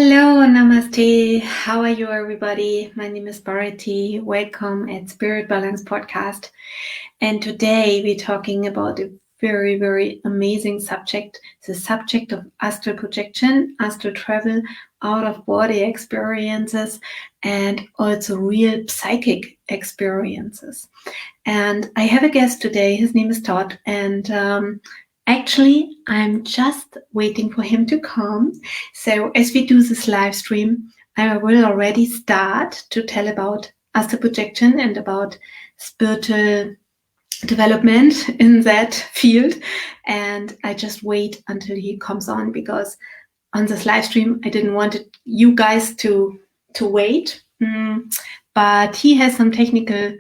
Hello, namaste. How are you, everybody? My name is Bharati. Welcome at Spirit Balance Podcast. And today we're talking about a very, very amazing subject, the subject of astral projection, astral travel, out-of-body experiences, and also real psychic experiences. And I have a guest today. His name is Todd. And actually, I'm just waiting for him to come. So as we do this live stream, I will already start to tell about astral projection and about spiritual development in that field. And I just wait until he comes on, because on this live stream, I didn't want you guys to wait. But he has some technical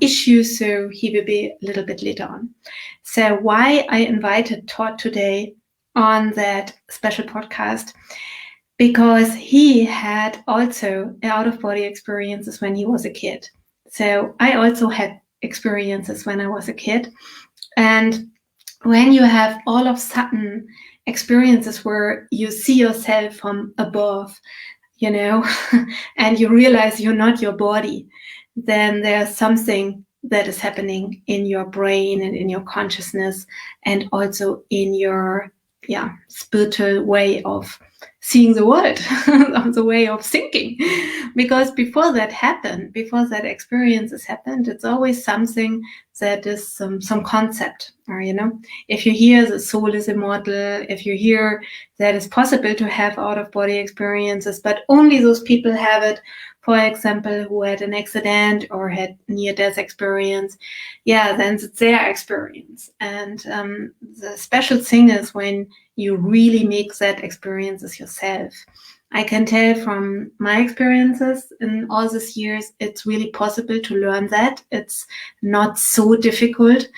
issues, so he will be a little bit later on. So why I invited Todd today on that special podcast, because he had also out-of-body experiences when he was a kid. So I also had experiences when I was a kid. And when you have all of a sudden experiences where you see yourself from above, and you realize you're not your body, then there's something that is happening in your brain and in your consciousness, and also in your spiritual way of seeing the world, the way of thinking. Because before that happened, before that experiences happened, it's always something that is some concept. Or, if you hear the soul is immortal, if you hear that it's possible to have out-of-body experiences, but only those people have it, for example, who had an accident or had near-death experience, then it's their experience. And the special thing is when you really make that experiences yourself. I can tell from my experiences in all these years, it's really possible to learn that. It's not so difficult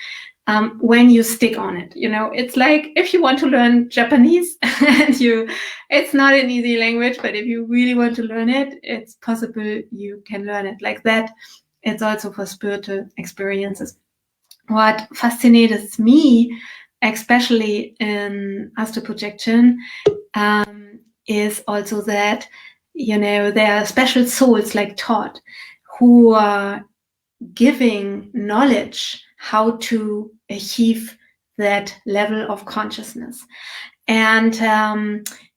when you stick on it. It's like if you want to learn Japanese and it's not an easy language, but if you really want to learn it, it's possible you can learn it like that. It's also for spiritual experiences. What fascinates me, especially in astral projection, is also that, there are special souls like Todd who are giving knowledge how to achieve that level of consciousness. And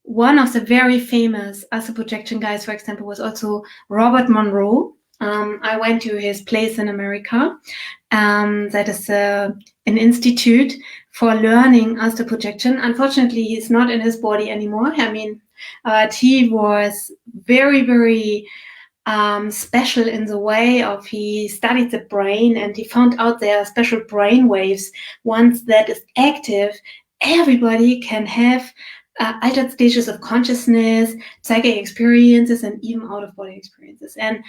one of the very famous astral projection guys, for example, was also Robert Monroe. I went to his place in America. That is an institute for learning astral projection. Unfortunately, he's not in his body anymore. But he was very, very special in the way of he studied the brain, and he found out there are special brain waves. Once that is active, everybody can have altered stages of consciousness, psychic experiences, and even out-of-body experiences. And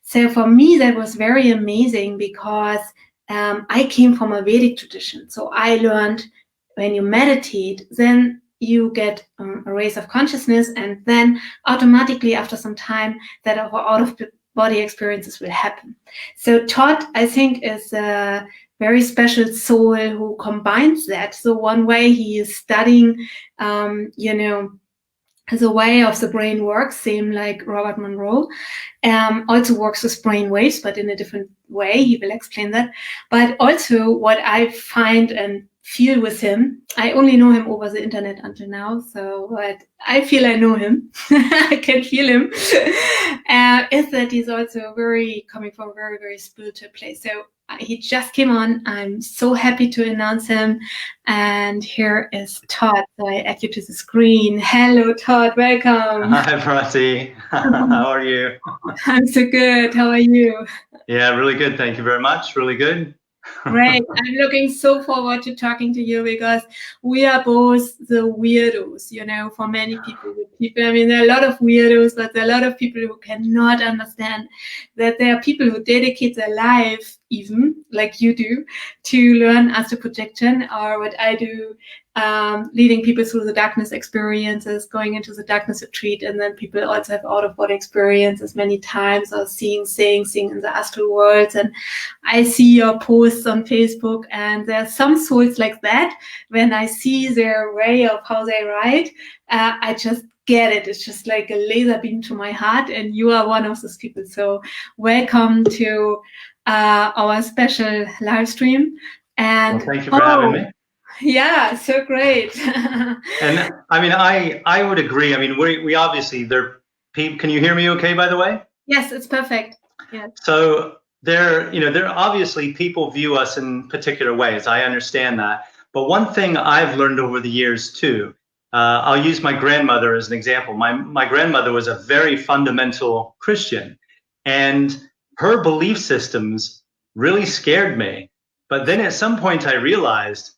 so for me, that was very amazing, because I came from a Vedic tradition. So I learned when you meditate, then you get a raise of consciousness, and then automatically after some time that out-of-body experiences will happen. So Todd, I think, is a very special soul who combines that. So one way he is studying, the way of the brain works, same like Robert Monroe, also works with brain waves, but in a different way. He will explain that. But also what I find and feel with him, I only know him over the internet until now, but I feel I know him. I can feel him. Is that he's also coming from a very, very spiritual place. So he just came on. I'm so happy to announce him. And here is Todd. So I add you to the screen. Hello, Todd. Welcome. Hi, Bharati. How are you? I'm so good. How are you? Yeah, really good. Thank you very much. Really good. Great. I'm looking so forward to talking to you, because we are both the weirdos, for many people. There are a lot of weirdos, but there are a lot of people who cannot understand that there are people who dedicate their life, even like you do, to learn astral projection, or what I do, leading people through the darkness experiences, going into the darkness retreat, and then people also have out-of-body experiences many times, or seeing things, seeing in the astral worlds. And I see your posts on Facebook, and there are some souls like that. When I see their way of how they write, I just get it. It's just like a laser beam to my heart, and you are one of those people. So welcome to our special live stream. And thank you for having me. Yeah, so great. And I mean, I would agree. I mean, we obviously can you hear me okay, by the way? Yes, it's perfect. Yeah. So there obviously people view us in particular ways. I understand that. But one thing I've learned over the years too, I'll use my grandmother as an example. My grandmother was a very fundamental Christian, and her belief systems really scared me. But then at some point I realized,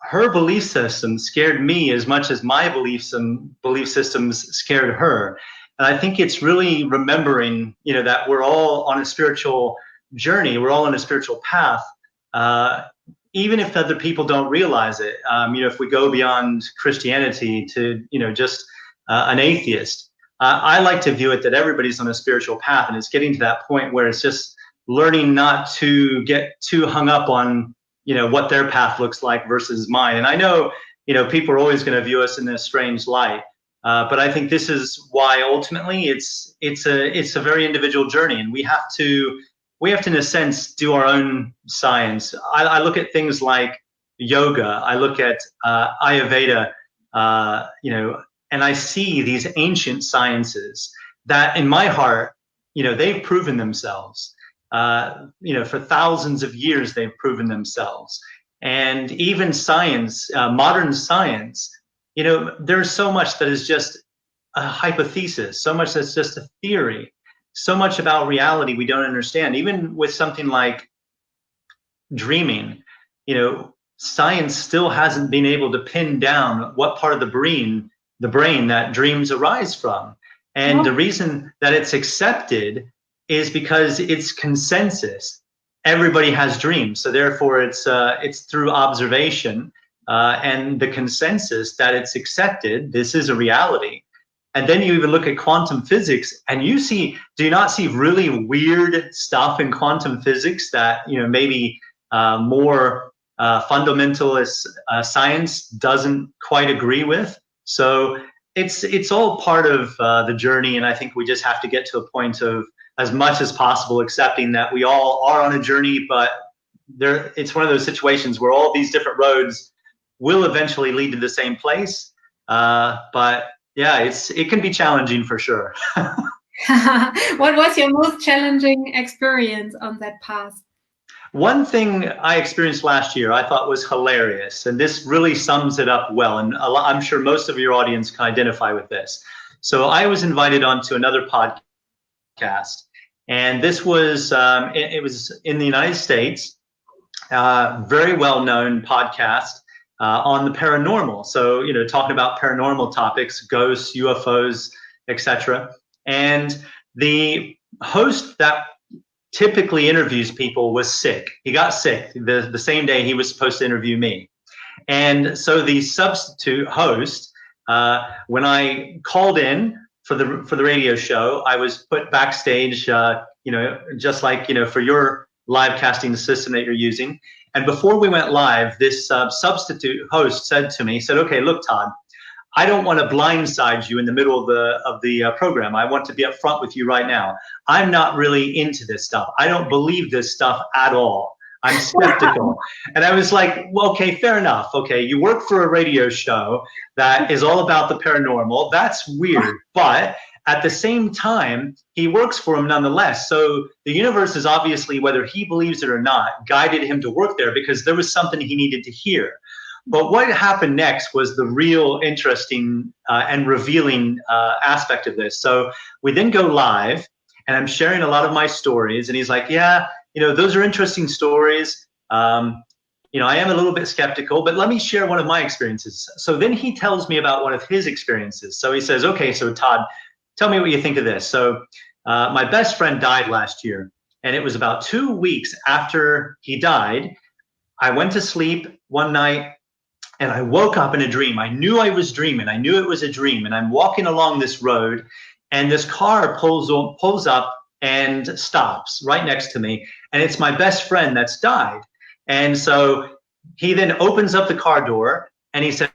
her belief system scared me as much as my beliefs and belief systems scared her. And I think it's really remembering, that we're all on a spiritual journey. We're all on a spiritual path. Even if other people don't realize it, if we go beyond Christianity to, just an atheist, I like to view it that everybody's on a spiritual path, and it's getting to that point where it's just learning not to get too hung up on, what their path looks like versus mine. And I know, people are always going to view us in this strange light, but I think this is why ultimately it's a very individual journey, and we have to, in a sense, do our own science. I look at things like yoga. I look at Ayurveda, and I see these ancient sciences that, in my heart, they've proven themselves. For thousands of years, they've proven themselves. And even science, modern science, there's so much that is just a hypothesis, so much that's just a theory. So much about reality we don't understand. Even with something like dreaming, science still hasn't been able to pin down what part of the brain that dreams arise from. And the reason that it's accepted is because it's consensus. Everybody has dreams, so therefore it's through observation and the consensus that it's accepted. This is a reality. And then you even look at quantum physics, and do you not see really weird stuff in quantum physics that, maybe more fundamentalist science doesn't quite agree with? So it's all part of the journey, and I think we just have to get to a point of, as much as possible, accepting that we all are on a journey, but it's one of those situations where all these different roads will eventually lead to the same place. But yeah, it can be challenging for sure. What was your most challenging experience on that path? One thing I experienced last year I thought was hilarious, and this really sums it up well, and I'm sure most of your audience can identify with this. So I was invited onto another podcast, and this was it was in the United States, very well-known podcast on the paranormal. So, talking about paranormal topics, ghosts, UFOs, etc. And the host that typically interviews people was sick. He got sick the same day he was supposed to interview me. And so the substitute host, when I called in for the radio show, I was put backstage, just like, for your live casting system that you're using. And before we went live, this substitute host said to me, "Okay, look, Todd, I don't want to blindside you in the middle of the program. I want to be upfront with you right now. I'm not really into this stuff. I don't believe this stuff at all. I'm skeptical." And I was like, well, okay, fair enough. Okay, you work for a radio show that is all about the paranormal. That's weird. But at the same time, he works for him nonetheless. So the universe is obviously, whether he believes it or not, guided him to work there because there was something he needed to hear. But what happened next was the real interesting and revealing aspect of this. So we then go live, and I'm sharing a lot of my stories, and he's like, yeah, those are interesting stories. I am a little bit skeptical, but let me share one of my experiences. So then he tells me about one of his experiences. So he says, okay, so Todd, tell me what you think of this. So my best friend died last year, and it was about 2 weeks after he died. I went to sleep one night, And I woke up in a dream. I knew I was dreaming. I knew it was a dream. And I'm walking along this road, and this car pulls up and stops right next to me. And it's my best friend that's died. And so he then opens up the car door and he says,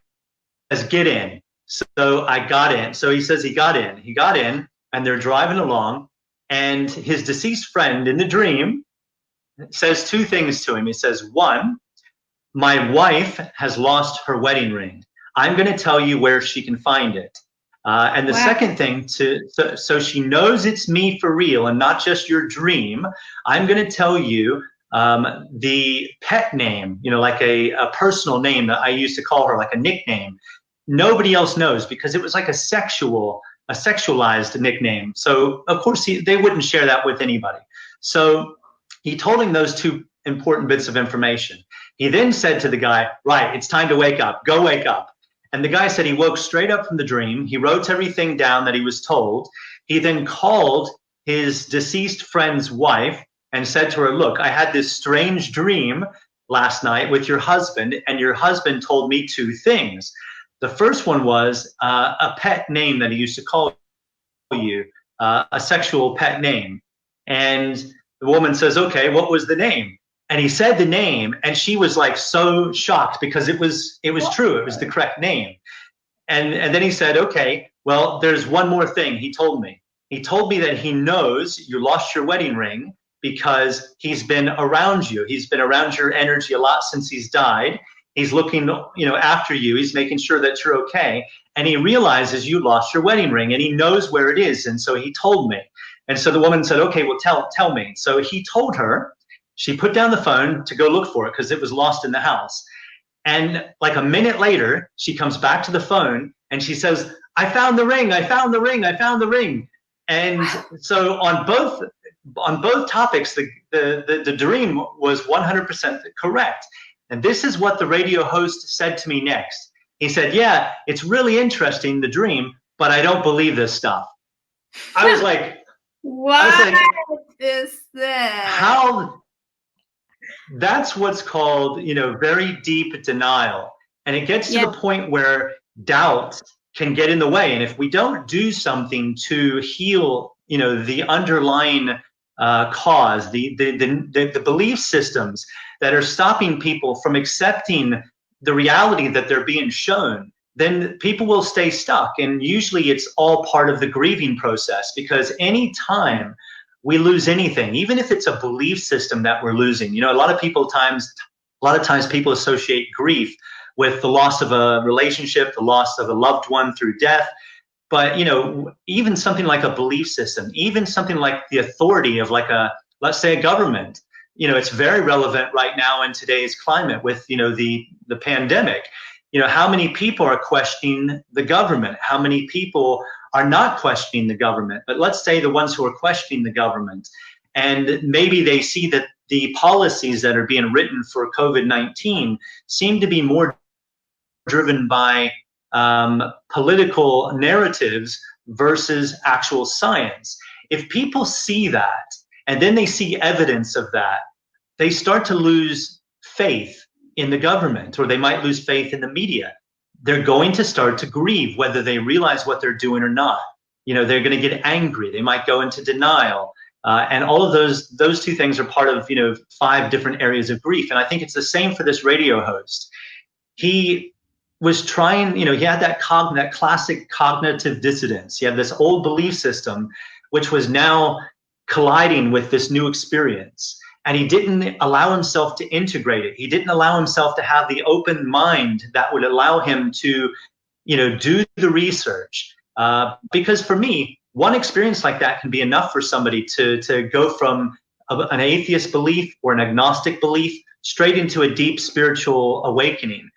"Get in." So I got in. So he says he got in. He got in, and they're driving along. And his deceased friend in the dream says two things to him. He says, one, "My wife has lost her wedding ring. I'm going to tell you where she can find it." And the second thing, so she knows it's me for real and not just your dream. I'm going to tell you the pet name, like a personal name that I used to call her, like a nickname. Nobody else knows, because it was like a sexualized nickname. So of course they wouldn't share that with anybody. So he told him those two important bits of information. He then said to the guy, "Right, it's time to wake up. Go wake up." And the guy said he woke straight up from the dream. He wrote everything down that he was told. He then called his deceased friend's wife and said to her, "Look, I had this strange dream last night with your husband, and your husband told me two things. The first one was a pet name that he used to call you, a sexual pet name." And the woman says, "Okay, what was the name?" And he said the name, and she was like so shocked, because it was true. It was the correct name. And then he said, "Okay, well, there's one more thing he told me. He told me that he knows you lost your wedding ring because he's been around you. He's been around your energy a lot since he's died. He's looking, after you. He's making sure that you're okay. And he realizes you lost your wedding ring, and he knows where it is. And so he told me." And so the woman said, "Okay, well, tell me." So he told her. She put down the phone to go look for it because it was lost in the house. And like a minute later, she comes back to the phone and she says, "I found the ring. I found the ring. I found the ring." And so on both topics, the dream was 100% correct. And this is what the radio host said to me next. He said, "Yeah, it's really interesting, the dream, but I don't believe this stuff." I was like, what is that? How? That's what's called, very deep denial. And it gets to the point where doubt can get in the way. And if we don't do something to heal, the underlying cause, the belief systems that are stopping people from accepting the reality that they're being shown, then people will stay stuck. And usually it's all part of the grieving process, because any time we lose anything, even if it's a belief system that we're losing, a lot of times people associate grief with the loss of a relationship, the loss of a loved one through death. But, even something like a belief system, even something like the authority of let's say a government, it's very relevant right now in today's climate with, the pandemic. How many people are questioning the government? How many people are not questioning the government? But let's say the ones who are questioning the government, and maybe they see that the policies that are being written for COVID-19 seem to be more driven by political narratives versus actual science. If people see that, and then they see evidence of that, they start to lose faith in the government, or they might lose faith in the media. They're going to start to grieve, whether they realize what they're doing or not. They're going to get angry. They might go into denial. And all of those two things are part of, 5 different areas of grief. And I think it's the same for this radio host. He was trying, he had that classic cognitive dissonance. He had this old belief system, which was now colliding with this new experience. And he didn't allow himself to integrate it. He didn't allow himself to have the open mind that would allow him to, do the research. Because for me, one experience like that can be enough for somebody to go from an atheist belief or an agnostic belief straight into a deep spiritual awakening.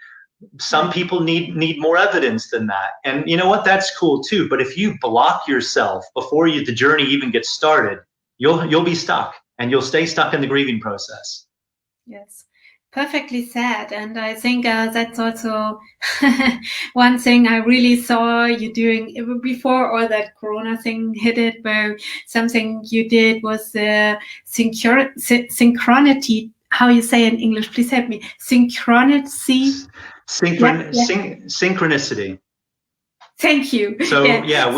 Some people need more evidence than that. And you know what? That's cool too. But if you block yourself before the journey even gets started, you'll be stuck. And you'll stay stuck in the grieving process. Yes, perfectly said. And I think that's also one thing I really saw you doing before all that Corona thing hit it, where something you did was synchronity. How you say in English? Please help me. Synchronicity Synchronicity. Thank you. So yeah, yeah.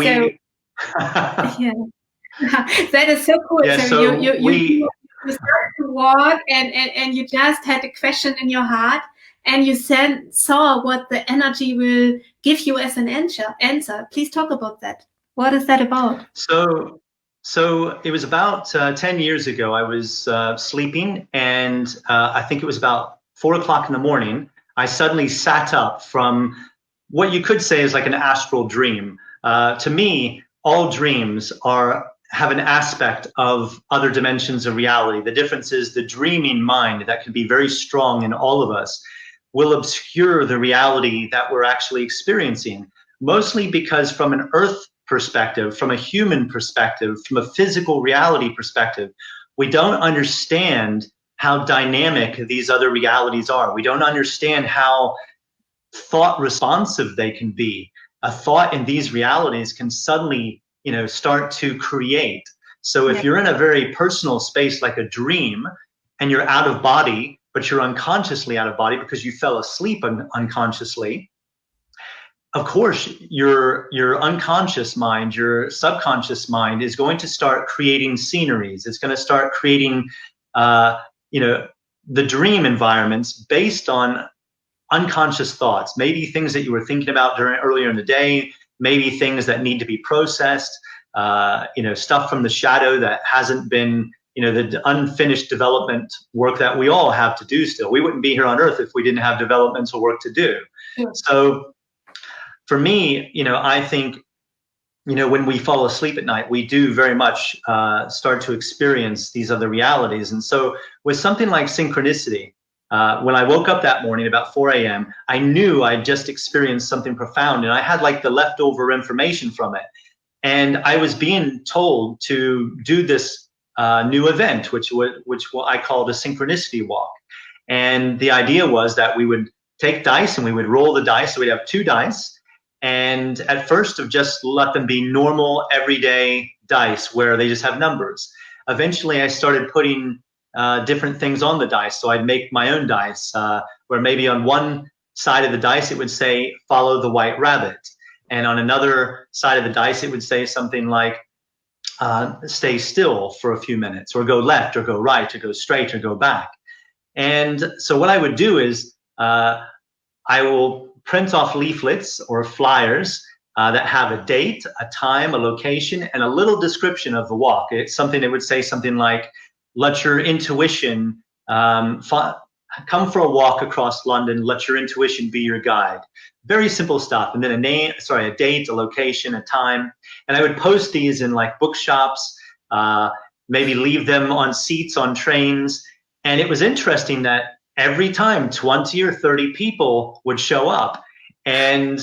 That is so cool. Yeah, so you started to walk and you just had a question in your heart and you saw what the energy will give you as an answer. Please talk about that. What is that about? So it was about 10 years ago. I was sleeping, and I think it was about 4 o'clock in the morning. I suddenly sat up from what you could say is like an astral dream. To me, all dreams have an aspect of other dimensions of reality. The difference is the dreaming mind that can be very strong in all of us will obscure the reality that we're actually experiencing, mostly because from an earth perspective, from a human perspective, from a physical reality perspective, we don't understand how dynamic these other realities are. We don't understand how thought responsive they can be. A thought in these realities can suddenly, start to create. So if you're in a very personal space like a dream and you're out of body, but you're unconsciously out of body because you fell asleep unconsciously, of course, your unconscious mind, your subconscious mind is going to start creating sceneries. It's going to start creating, the dream environments based on unconscious thoughts, maybe things that you were thinking about earlier in the day, maybe things that need to be processed, stuff from the shadow that hasn't been, the unfinished development work that we all have to do still. We wouldn't be here on Earth if we didn't have developmental work to do. Sure. So for me, I think, when we fall asleep at night, we do very much start to experience these other realities. And so with something like synchronicity, when I woke up that morning about 4 a.m., I knew I'd just experienced something profound, and I had like the leftover information from it. And I was being told to do this new event, which I called a synchronicity walk. And the idea was that we would take dice and we would roll the dice. So we'd have 2 dice. And at first, of just let them be normal, everyday dice where they just have numbers. Eventually, I started putting different things on the dice. So I'd make my own dice where maybe on one side of the dice, it would say, follow the white rabbit. And on another side of the dice, it would say something like, stay still for a few minutes, or go left, or go right, or go straight, or go back. And so what I would do is I will print off leaflets or flyers that have a date, a time, a location, and a little description of the walk. It's something that would say something like, let your intuition come for a walk across London. Let your intuition be your guide. Very simple stuff. And then a date, a location, a time. And I would post these in like bookshops, maybe leave them on seats on trains. And it was interesting that every time 20 or 30 people would show up. And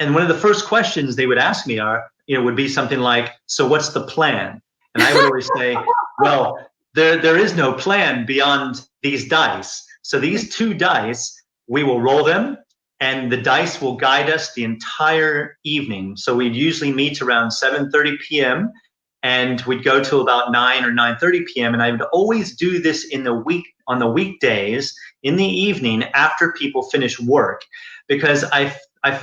one of the first questions they would ask me would be something like, so what's the plan? And I would always say, well, there is no plan beyond these dice. So these 2 dice, we will roll them, and the dice will guide us the entire evening. So we'd usually meet around 7:30 p.m. and we'd go till about 9 or 9:30 p.m. And I would always do this on the weekdays in the evening after people finish work, because I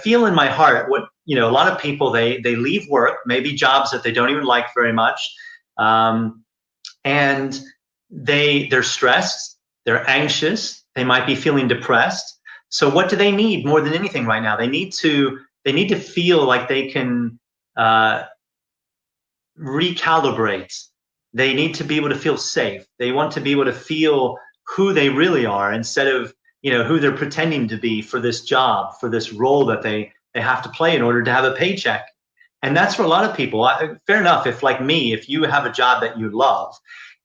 feel in my heart what, a lot of people, they leave work, maybe jobs that they don't even like very much. And they're stressed, they're anxious, they might be feeling depressed. So what do they need more than anything right now? They need to feel like they can recalibrate. They need to be able to feel safe. They want to be able to feel who they really are, instead of, who they're pretending to be for this job, for this role that they have to play in order to have a paycheck. And that's for a lot of people. Fair enough. If like me, if you have a job that you love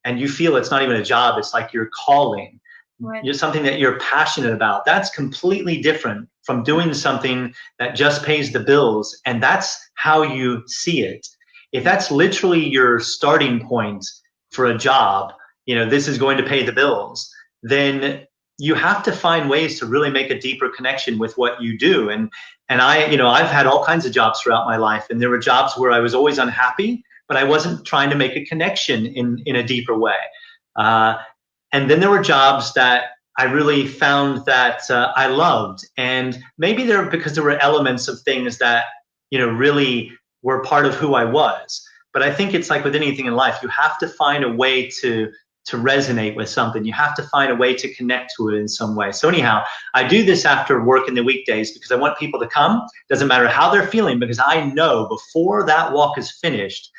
and you feel it's not even a job, it's like your calling, right. You're something that you're passionate about. That's completely different from doing something that just pays the bills. And that's how you see it. If that's literally your starting point for a job, this is going to pay the bills, then you have to find ways to really make a deeper connection with what you do. And I've had all kinds of jobs throughout my life, and there were jobs where I was always unhappy, but I wasn't trying to make a connection in a deeper way. And then there were jobs that I really found that I loved. And maybe because there were elements of things that, really were part of who I was. But I think it's like with anything in life, you have to find a way to resonate with something. You have to find a way to connect to it in some way. So anyhow, I do this after work in the weekdays because I want people to come. Doesn't matter how they're feeling, because I know before that walk is finished,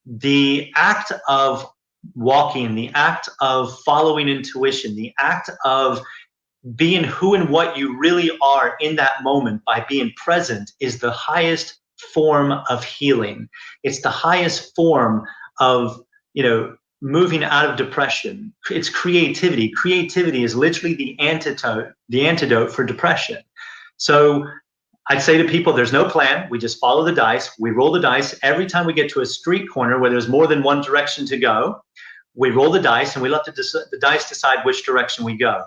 the act of walking, the act of following intuition, the act of being who and what you really are in that moment by being present is the highest form of healing. It's the highest form of, moving out of depression. It's creativity. Creativity is literally the antidote for depression. So I'd say to people, there's no plan. We just follow the dice. We roll the dice. Every time we get to a street corner where there's more than one direction to go, we roll the dice and we let the dice decide which direction we go.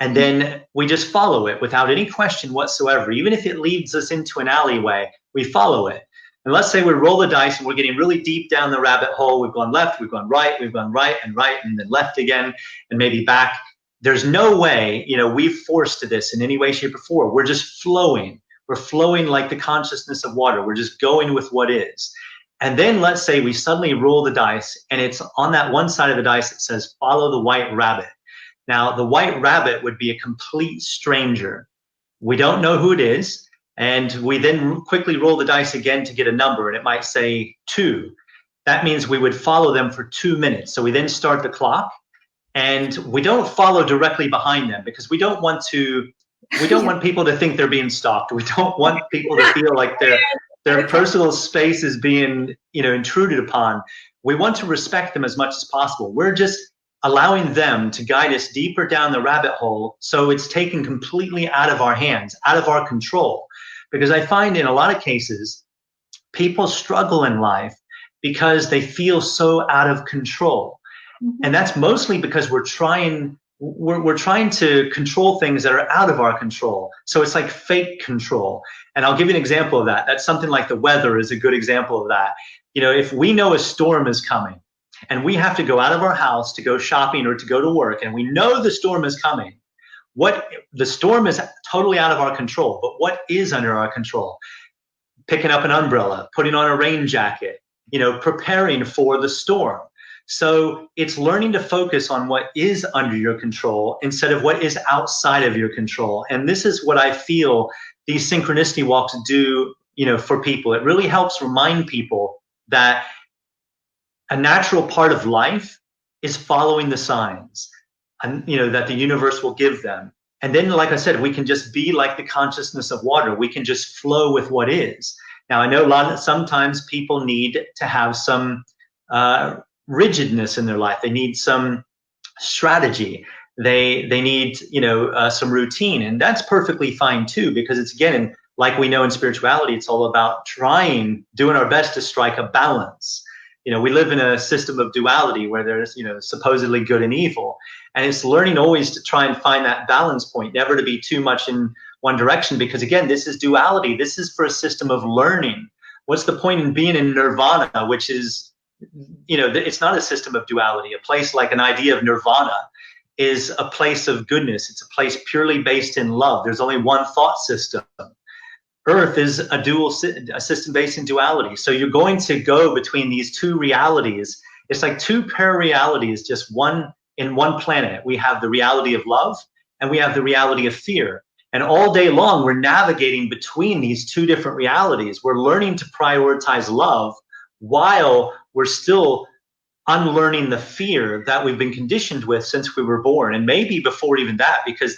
And then we just follow it without any question whatsoever. Even if it leads us into an alleyway, we follow it. And let's say we roll the dice and we're getting really deep down the rabbit hole. We've gone left, we've gone right, and then left again, and maybe back. There's no way, we've forced to this in any way, shape, or form. We're just flowing. We're flowing like the consciousness of water. We're just going with what is. And then let's say we suddenly roll the dice, and it's on that one side of the dice that says, follow the white rabbit. Now, the white rabbit would be a complete stranger. We don't know who it is. And we then quickly roll the dice again to get a number, and it might say 2. That means we would follow them for 2 minutes. So we then start the clock, and we don't follow directly behind them because we don't want people to think they're being stalked. We don't want people to feel like their personal space is being, intruded upon. We want to respect them as much as possible. We're just allowing them to guide us deeper down the rabbit hole, so it's taken completely out of our hands, out of our control. Because I find in a lot of cases, people struggle in life because they feel so out of control. Mm-hmm. And that's mostly because we're trying to control things that are out of our control. So it's like fake control. And I'll give you an example of that. That's something like the weather is a good example of that. If we know a storm is coming, and we have to go out of our house to go shopping or to go to work, and we know the storm is coming. The storm is totally out of our control, but what is under our control? Picking up an umbrella, putting on a rain jacket, preparing for the storm. So it's learning to focus on what is under your control instead of what is outside of your control. And this is what I feel these synchronicity walks do, for people. It really helps remind people that a natural part of life is following the signs, and that the universe will give them. And then, like I said, we can just be like the consciousness of water. We can just flow with what is. Now, I know sometimes people need to have some rigidness in their life. They need some strategy. They need, some routine, and that's perfectly fine too, because it's, again, like we know in spirituality, it's all about doing our best to strike a balance. We live in a system of duality where there's, supposedly good and evil. And it's learning always to try and find that balance point, never to be too much in one direction, because again, this is duality. This is for a system of learning. What's the point in being in nirvana, which is, it's not a system of duality. A place like an idea of nirvana is a place of goodness. It's a place purely based in love. There's only one thought system. Earth is a system based in duality. So you're going to go between these two realities. It's like two para-realities, just one in one planet. We have the reality of love and we have the reality of fear. And all day long, we're navigating between these two different realities. We're learning to prioritize love while we're still unlearning the fear that we've been conditioned with since we were born. And maybe before even that, because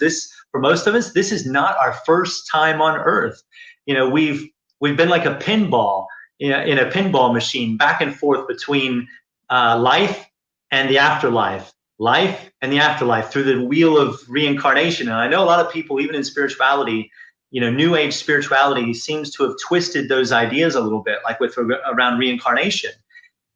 for most of us, this is not our first time on Earth. We've been like a pinball, in a pinball machine, back and forth between life and the afterlife, life and the afterlife, through the wheel of reincarnation. And I know a lot of people, even in spirituality, New Age spirituality seems to have twisted those ideas a little bit, like around reincarnation.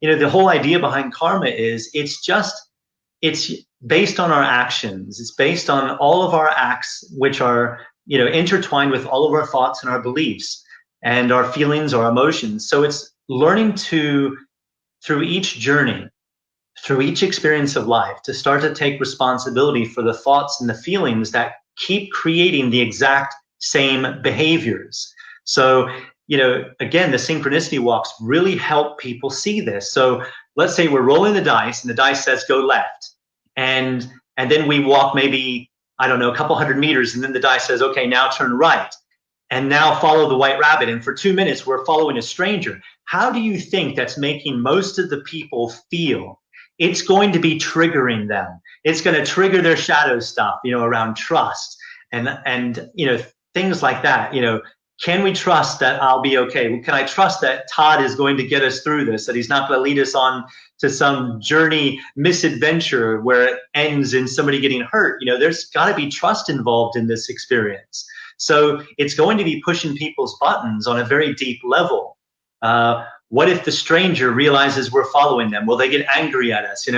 The whole idea behind karma is it's based on our actions. It's based on all of our acts, which are intertwined with all of our thoughts and our beliefs and our feelings, our emotions. So it's learning to, through each journey, through each experience of life, to start to take responsibility for the thoughts and the feelings that keep creating the exact same behaviors. So, again, the synchronicity walks really help people see this. So let's say we're rolling the dice and the dice says go left. And then we walk maybe, I don't know, a couple hundred meters, and then the dice says, okay, now turn right. And now follow the white rabbit. And for 2 minutes, we're following a stranger. How do you think that's making most of the people feel? It's going to be triggering them. It's going to trigger their shadow stuff, around trust and things like that. Can we trust that I'll be okay? Can I trust that Todd is going to get us through this, that he's not going to lead us on to some journey misadventure where it ends in somebody getting hurt? There's got to be trust involved in this experience. So it's going to be pushing people's buttons on a very deep level. What if the stranger realizes we're following them? Will they get angry at us?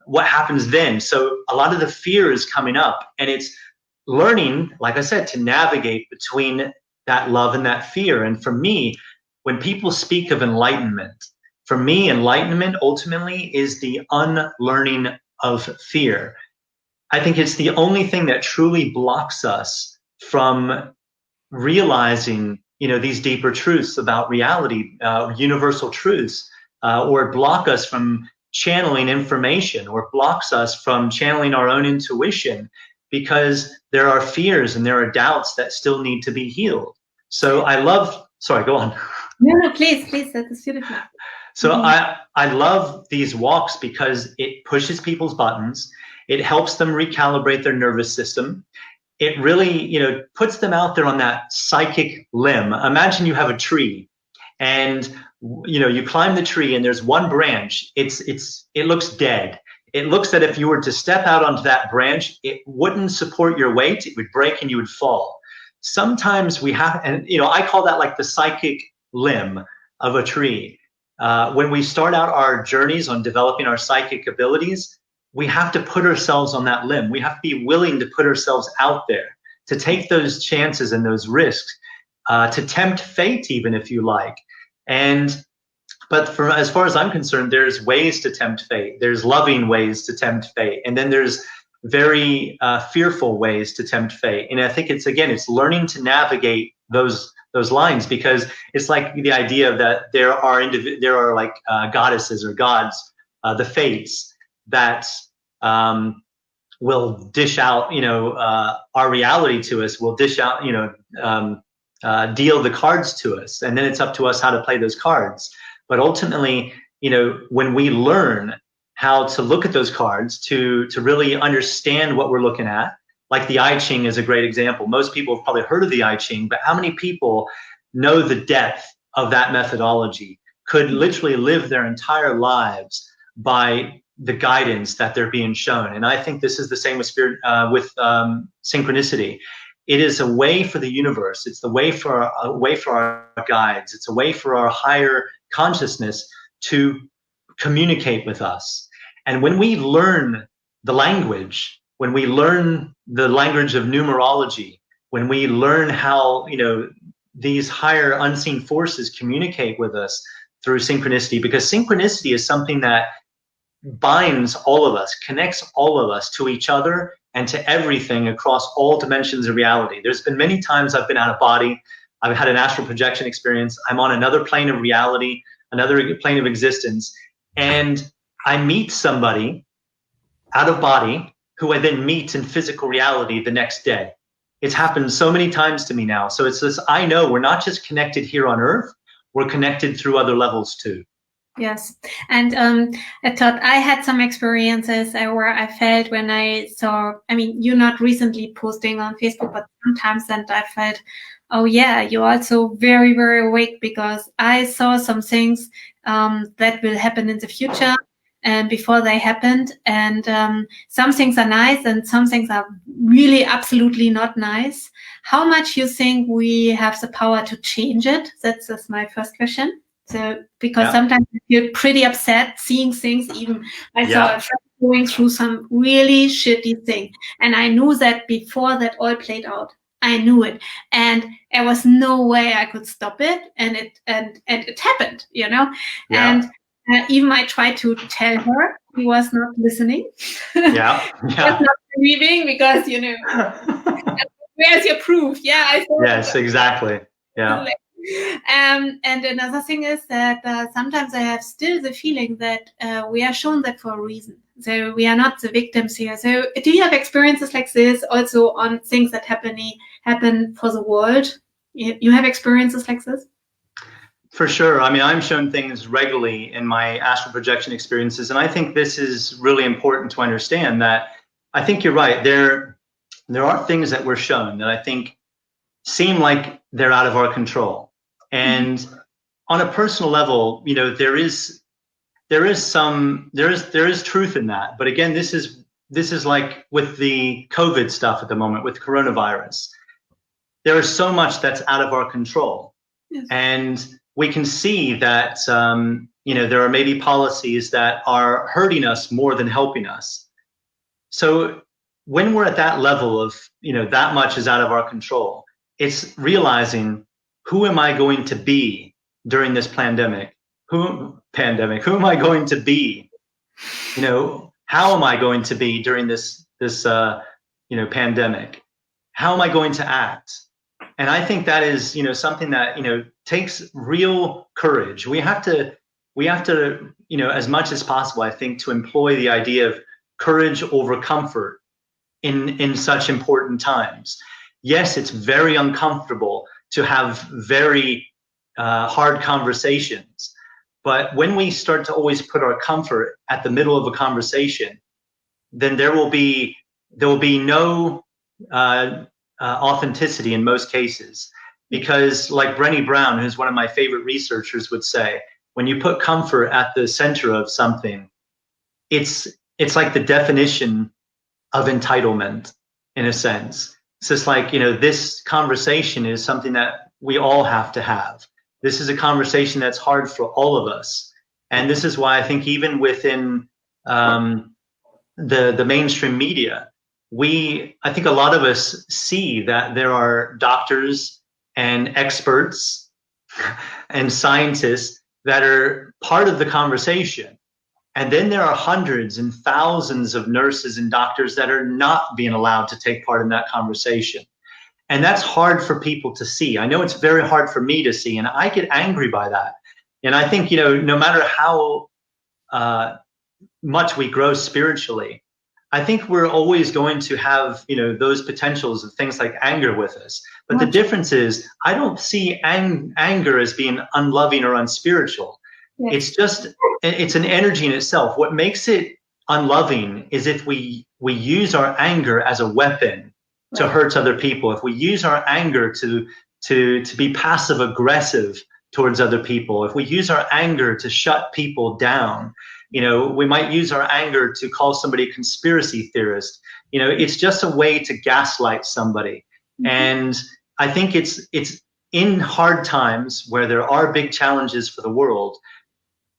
What happens then? So a lot of the fear is coming up, and it's learning, like I said, to navigate between that love and that fear. And for me, when people speak of enlightenment, for me, enlightenment ultimately is the unlearning of fear. I think it's the only thing that truly blocks us from realizing, these deeper truths about reality, universal truths, or block us from channeling information, or blocks us from channeling our own intuition, because there are fears and there are doubts that still need to be healed. So sorry, go on. No, please, that's beautiful. So I love these walks because it pushes people's buttons. It helps them recalibrate their nervous system. It really, puts them out there on that psychic limb. Imagine you have a tree, and you climb the tree, and there's one branch. It looks dead. It looks that if you were to step out onto that branch, it wouldn't support your weight. It would break and you would fall. Sometimes we have, and I call that like the psychic limb of a tree. When we start out our journeys on developing our psychic abilities, we have to put ourselves on that limb. We have to be willing to put ourselves out there, to take those chances and those risks, to tempt fate, even if you like. But as far as I'm concerned, there's ways to tempt fate. There's loving ways to tempt fate. And then there's very fearful ways to tempt fate. And I think it's learning to navigate those lines, because it's like the idea that there are like goddesses or gods, the fates that will dish out, our reality to us, will dish out, deal the cards to us. And then it's up to us how to play those cards. But ultimately, when we learn how to look at those cards, to really understand what we're looking at, like the I Ching is a great example. Most people have probably heard of the I Ching, but how many people know the depth of that methodology, could literally live their entire lives by the guidance that they're being shown? And I think this is the same with synchronicity. It is a way for the universe. It's a way for our guides. It's a way for our higher consciousness to communicate with us. And when we learn the language, when we learn the language of numerology, when we learn how, these higher unseen forces communicate with us through synchronicity, because synchronicity is something that binds all of us, connects all of us to each other and to everything across all dimensions of reality. There's been many times I've been out of body. I've had an astral projection experience. I'm on another plane of reality, another plane of existence, and I meet somebody out of body who I then meet in physical reality the next day. It's happened so many times to me now. So it's this, I know we're not just connected here on Earth, we're connected through other levels too. Yes. And Todd, I had some experiences where I felt when I saw, you're not recently posting on Facebook, but sometimes, and I felt, oh yeah, you're also very, very awake, because I saw some things that will happen in the future and before they happened. And some things are nice and some things are really absolutely not nice. How much you think we have the power to change it? That's my first question. So, because sometimes you're pretty upset seeing things, even I saw a friend going through some really shitty thing. And I knew that before that all played out. I knew it. And there was no way I could stop it. And it happened, Yeah. Even I tried to tell her, he was not listening. Yeah. He was not believing because, where's your proof? Yeah, I saw Yes, exactly. Yeah. And another thing is that sometimes I have still the feeling that we are shown that for a reason. So we are not the victims here. So do you have experiences like this also on things that happen for the world? You have experiences like this? For sure. I mean, I'm shown things regularly in my astral projection experiences. And I think this is really important to understand that I think you're right. There are things that we're shown that I think seem like they're out of our control. And on a personal level, there is truth in that. But again, this is like with the COVID stuff at the moment, with coronavirus. There is so much that's out of our control. Yes. And we can see that there are maybe policies that are hurting us more than helping us. So when we're at that level of that much is out of our control, it's realizing, who am I going to be during this pandemic? Who am I going to be? How am I going to be during this pandemic? How am I going to act? And I think that is, something that, takes real courage. We have to, as much as possible, I think, to employ the idea of courage over comfort in such important times. Yes, it's very uncomfortable to have very hard conversations. But when we start to always put our comfort at the middle of a conversation, then there will be no authenticity in most cases. Because like Brené Brown, who's one of my favorite researchers, would say, when you put comfort at the center of something, it's like the definition of entitlement, in a sense. It's just like, this conversation is something that we all have to have. This is a conversation that's hard for all of us. And this is why I think even within the mainstream media, I think a lot of us see that there are doctors and experts and scientists that are part of the conversation. And then there are hundreds and thousands of nurses and doctors that are not being allowed to take part in that conversation. And that's hard for people to see. I know it's very hard for me to see, and I get angry by that. And I think, no matter how much we grow spiritually, I think we're always going to have, those potentials of things like anger with us. But the difference is, I don't see anger as being unloving or unspiritual. Yes. It's an energy in itself. What makes it unloving is if we use our anger as a weapon to hurt other people. If we use our anger to be passive aggressive towards other people, if we use our anger to shut people down, we might use our anger to call somebody a conspiracy theorist. It's just a way to gaslight somebody. Mm-hmm. And I think it's in hard times where there are big challenges for the world.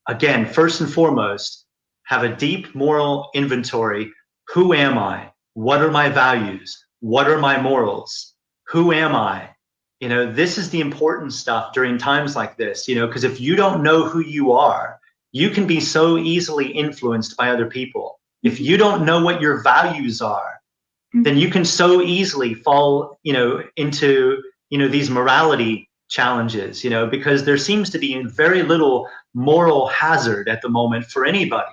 Again, first and foremost, have a deep moral inventory. Who am I? What are my values? What are my morals? Who am I? This is the important stuff during times like this, because if you don't know who you are, you can be so easily influenced by other people. If you don't know what your values are, then you can so easily fall, into, these morality challenges, because there seems to be very little moral hazard at the moment for anybody.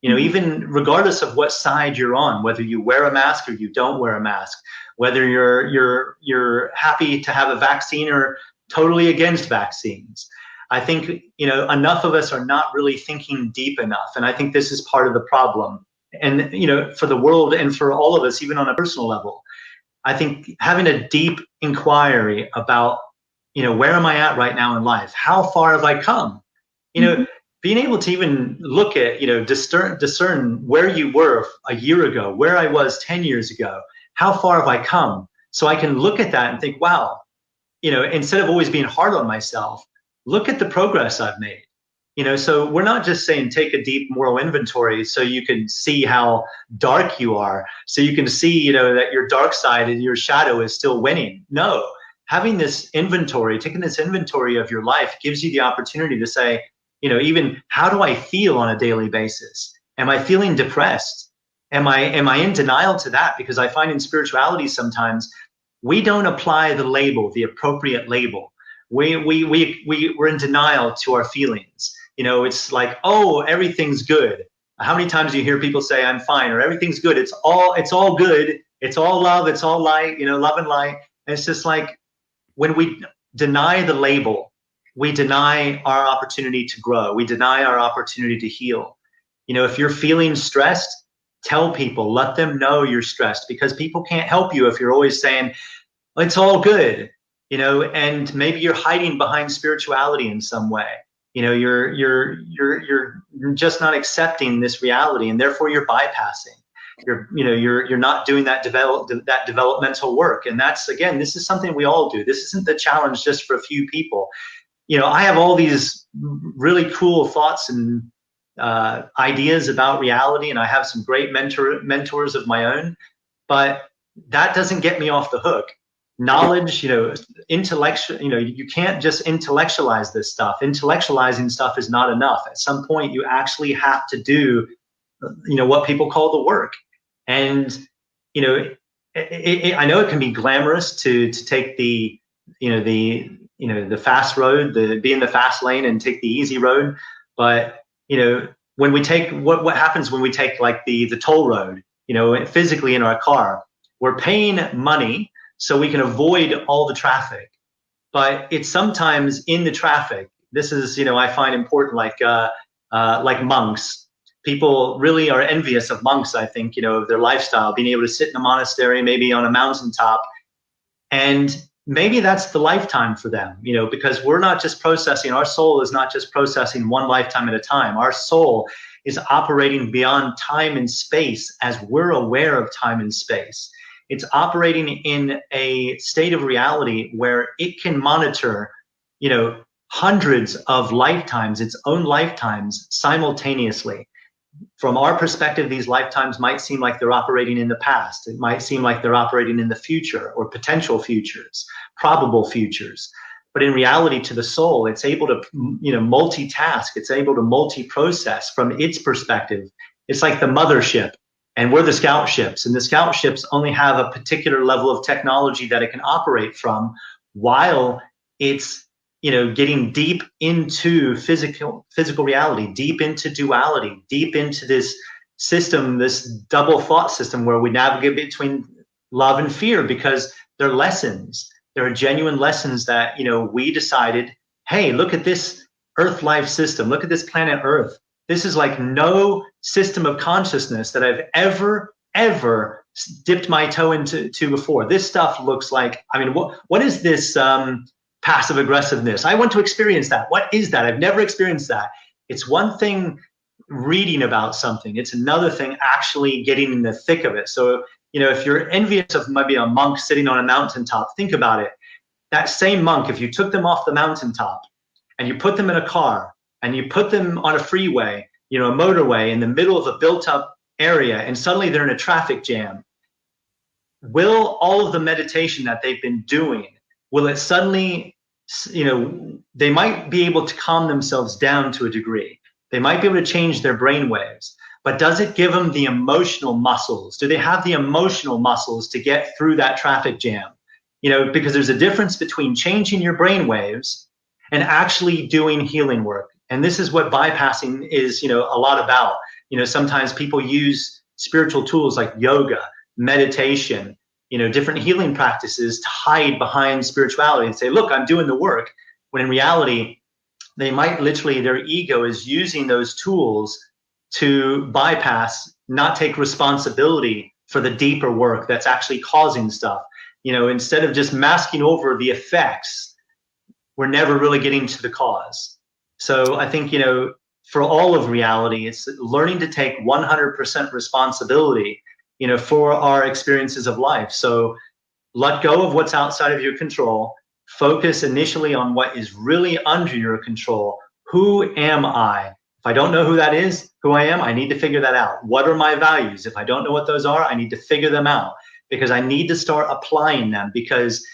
Even regardless of what side you're on, whether you wear a mask or you don't wear a mask, whether you're happy to have a vaccine or totally against vaccines. I think, enough of us are not really thinking deep enough. And I think this is part of the problem. And, for the world and for all of us, even on a personal level, I think having a deep inquiry about, where am I at right now in life? How far have I come? Being able to even look at, discern where you were a year ago, where I was 10 years ago, how far have I come? So I can look at that and think, wow, instead of always being hard on myself, look at the progress I've made. So we're not just saying take a deep moral inventory so you can see how dark you are, so you can see, that your dark side and your shadow is still winning. No, having this inventory, taking this inventory of your life gives you the opportunity to say, Even how do I feel on a daily basis? Am I feeling depressed? Am I in denial to that? Because I find in spirituality sometimes we don't apply the appropriate label. We're in denial to our feelings. It's like, oh, everything's good. How many times do you hear people say, I'm fine, or everything's good? It's all good. It's all love. It's all light, love and light. And it's just like, when we deny the label, we deny our opportunity to grow. We deny our opportunity to heal. If you're feeling stressed, tell people, let them know you're stressed, because people can't help you if you're always saying, it's all good, and maybe you're hiding behind spirituality in some way. You're just not accepting this reality, and therefore you're bypassing. You're not doing that developmental work. And that's, again, this is something we all do. This isn't the challenge just for a few people. I have all these really cool thoughts and ideas about reality, and I have some great mentors of my own, but that doesn't get me off the hook. Knowledge, intellectual, you can't just intellectualize this stuff. Intellectualizing stuff is not enough. At some point, you actually have to do, what people call the work. And, I know it can be glamorous to take the fast road, be in the fast lane and take the easy road. But, when we take, what happens when we take like the toll road, physically in our car, we're paying money so we can avoid all the traffic. But it's sometimes in the traffic. This is, I find important, like monks. People really are envious of monks, I think, of their lifestyle, being able to sit in a monastery, maybe on a mountaintop. And maybe that's the lifetime for them, because we're not just processing, our soul is not just processing one lifetime at a time. Our soul is operating beyond time and space as we're aware of time and space. It's operating in a state of reality where it can monitor, hundreds of lifetimes, its own lifetimes simultaneously. From our perspective, these lifetimes might seem like they're operating in the past. It might seem like they're operating in the future, or potential futures, probable futures. But in reality, to the soul, it's able to, multitask. It's able to multi-process from its perspective. It's like the mothership, and we're the scout ships. And the scout ships only have a particular level of technology that it can operate from, while it's getting deep into physical reality, deep into duality, deep into this system, this double thought system where we navigate between love and fear, because they're lessons. There are genuine lessons that, we decided, hey, look at this Earth life system. Look at this planet Earth. This is like no system of consciousness that I've ever dipped my toe into before. This stuff looks like, what is this passive aggressiveness? I want to experience that. What is that? I've never experienced that. It's one thing reading about something. It's another thing actually getting in the thick of it. So, if you're envious of maybe a monk sitting on a mountaintop, think about it. That same monk, if you took them off the mountaintop and you put them in a car and you put them on a freeway, a motorway in the middle of a built up area, and suddenly they're in a traffic jam, will all of the meditation that they've been doing, will it suddenly, they might be able to calm themselves down to a degree. They might be able to change their brain waves, but does it give them the emotional muscles? Do they have the emotional muscles to get through that traffic jam? Because there's a difference between changing your brain waves and actually doing healing work. And this is what bypassing is, a lot about. Sometimes people use spiritual tools like yoga, meditation, different healing practices to hide behind spirituality and say, look, I'm doing the work. When in reality, they might literally, their ego is using those tools to bypass, not take responsibility for the deeper work that's actually causing stuff. Instead of just masking over the effects, we're never really getting to the cause. So I think, for all of reality, it's learning to take 100% responsibility, for our experiences of life. So let go of what's outside of your control. Focus initially on what is really under your control. Who am I? If I don't know who that is, who I am, I need to figure that out. What are my values? If I don't know what those are, I need to figure them out, because I need to start applying them, because,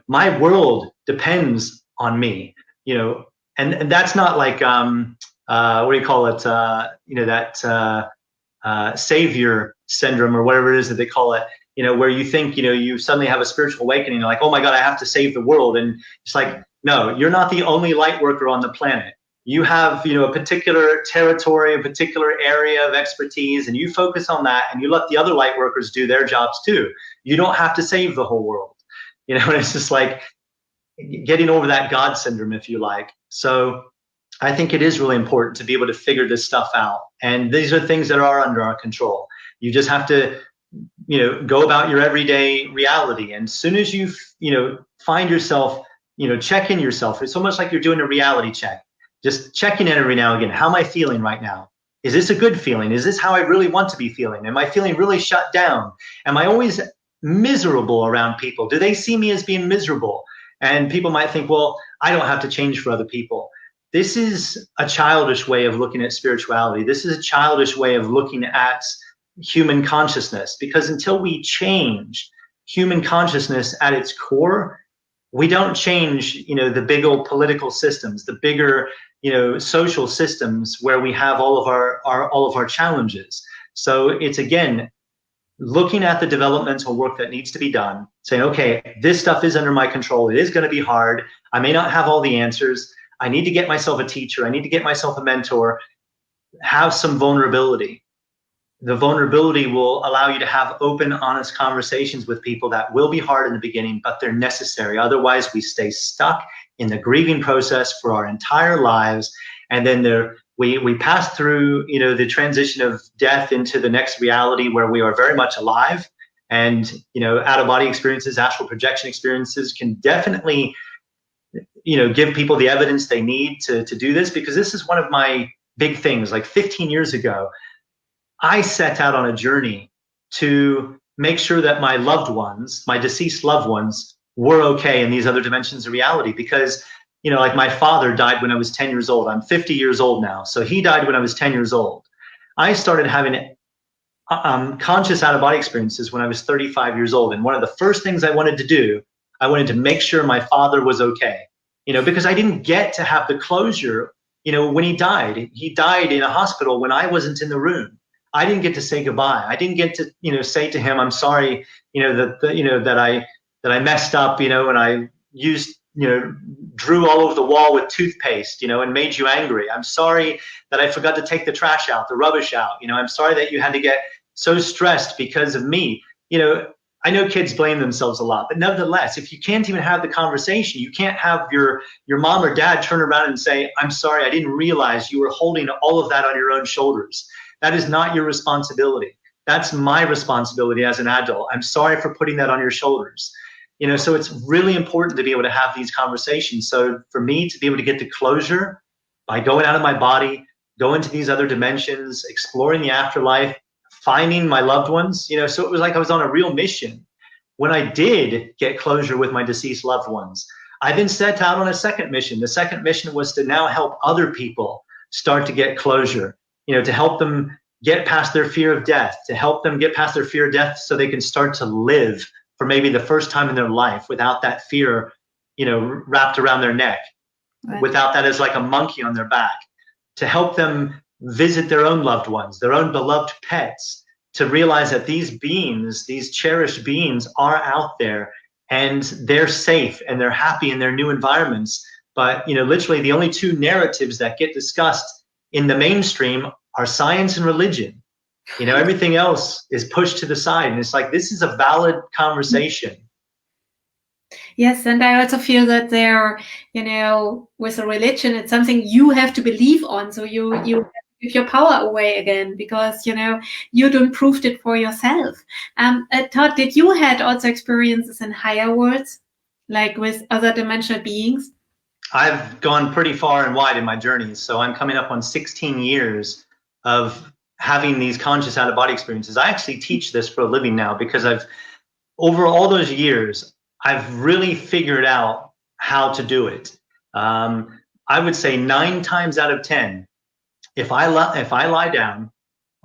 my world depends on me. and that's not like what do you call it? That savior syndrome or whatever it is that they call it. Where you think you suddenly have a spiritual awakening, you're like, oh my God, I have to save the world, and it's like, no, you're not the only light worker on the planet. You have a particular territory, a particular area of expertise, and you focus on that, and you let the other light workers do their jobs too. You don't have to save the whole world. And it's just like getting over that God syndrome, if you like. So I think it is really important to be able to figure this stuff out. And these are things that are under our control. You just have to, go about your everyday reality. And as soon as you, find yourself, check in yourself, it's almost like you're doing a reality check. Just checking in every now and again. How am I feeling right now? Is this a good feeling? Is this how I really want to be feeling? Am I feeling really shut down? Am I always miserable around people? Do they see me as being miserable? And people might think, well, I don't have to change for other people. This is a childish way of looking at spirituality. This is a childish way of looking at human consciousness, because until we change human consciousness at its core, we don't change, the big old political systems, the bigger, social systems where we have all of our challenges. So it's, again, looking at the developmental work that needs to be done, saying, okay, this stuff is under my control. It is going to be hard. I may not have all the answers. I need to get myself a teacher. I need to get myself a mentor. Have some vulnerability. The vulnerability will allow you to have open, honest conversations with people that will be hard in the beginning, but they're necessary. Otherwise, we stay stuck in the grieving process for our entire lives. And then we pass through, the transition of death into the next reality where we are very much alive. And, out-of-body experiences, astral projection experiences can definitely, give people the evidence they need to do this, because this is one of my big things. Like 15 years ago, I set out on a journey to make sure that my loved ones, my deceased loved ones, were okay in these other dimensions of reality. Because, like my father died when I was 10 years old. I'm 50 years old now. So he died when I was 10 years old. I started having conscious out-of-body experiences when I was 35 years old. And one of the first things I wanted to do, I wanted to make sure my father was okay. Because I didn't get to have the closure, when he died. He died in a hospital when I wasn't in the room. I didn't get to say goodbye. I didn't get to, say to him, I'm sorry, that I messed up, and I used, drew all over the wall with toothpaste, and made you angry. I'm sorry that I forgot to take the trash out, the rubbish out. I'm sorry that you had to get so stressed because of me. I know kids blame themselves a lot, but nevertheless, if you can't even have the conversation, you can't have your mom or dad turn around and say, I'm sorry, I didn't realize you were holding all of that on your own shoulders. That is not your responsibility. That's my responsibility as an adult. I'm sorry for putting that on your shoulders. So it's really important to be able to have these conversations. So for me to be able to get to closure by going out of my body, go into these other dimensions, exploring the afterlife, finding my loved ones, so it was like I was on a real mission. When I did get closure with my deceased loved ones, I then set out on a second mission. The second mission was to now help other people start to get closure. To help them get past their fear of death, to help them get past their fear of death so they can start to live for maybe the first time in their life without that fear, wrapped around their neck, right, without that as like a monkey on their back, to help them visit their own loved ones, their own beloved pets, to realize that these beings, these cherished beings, are out there and they're safe and they're happy in their new environments. But, literally the only two narratives that get discussed in the mainstream are science and religion. Everything else is pushed to the side. And it's like, this is a valid conversation. Yes, and I also feel that there, with a religion, it's something you have to believe on. So you give your power away again, because, you don't prove it for yourself. Todd, did you had also experiences in higher worlds, like with other dimensional beings? I've gone pretty far and wide in my journeys. So I'm coming up on 16 years of having these conscious out-of-body experiences. I actually teach this for a living now, because over all those years, I've really figured out how to do it. I would say 9 times out of 10, if I lie down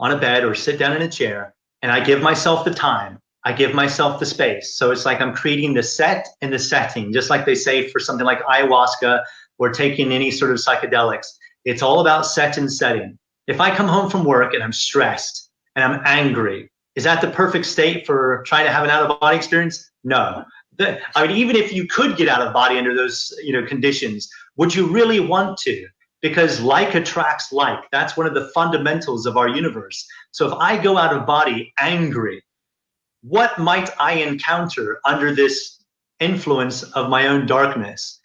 on a bed or sit down in a chair and I give myself the time, I give myself the space. So it's like I'm creating the set and the setting, just like they say for something like ayahuasca, or taking any sort of psychedelics. It's all about set and setting. If I come home from work and I'm stressed and I'm angry, is that the perfect state for trying to have an out-of-body experience? No. I mean, even if you could get out of body under those, conditions, would you really want to? Because like attracts like. That's one of the fundamentals of our universe. So if I go out of body angry, what might I encounter under this influence of my own darkness?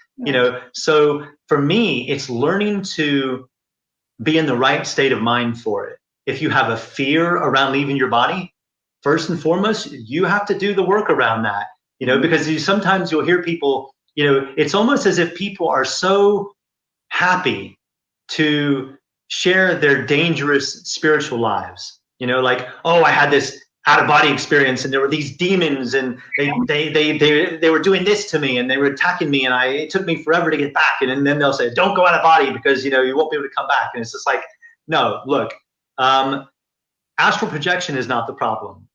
So for me, it's learning to be in the right state of mind for it. If you have a fear around leaving your body, first and foremost, you have to do the work around that, because sometimes you'll hear people, it's almost as if people are so happy to share their dangerous spiritual lives, like, oh, I had this out of body experience and there were these demons and they were doing this to me and they were attacking me and it took me forever to get back. And then they'll say, don't go out of body because, you won't be able to come back. And it's just like, no, look, astral projection is not the problem.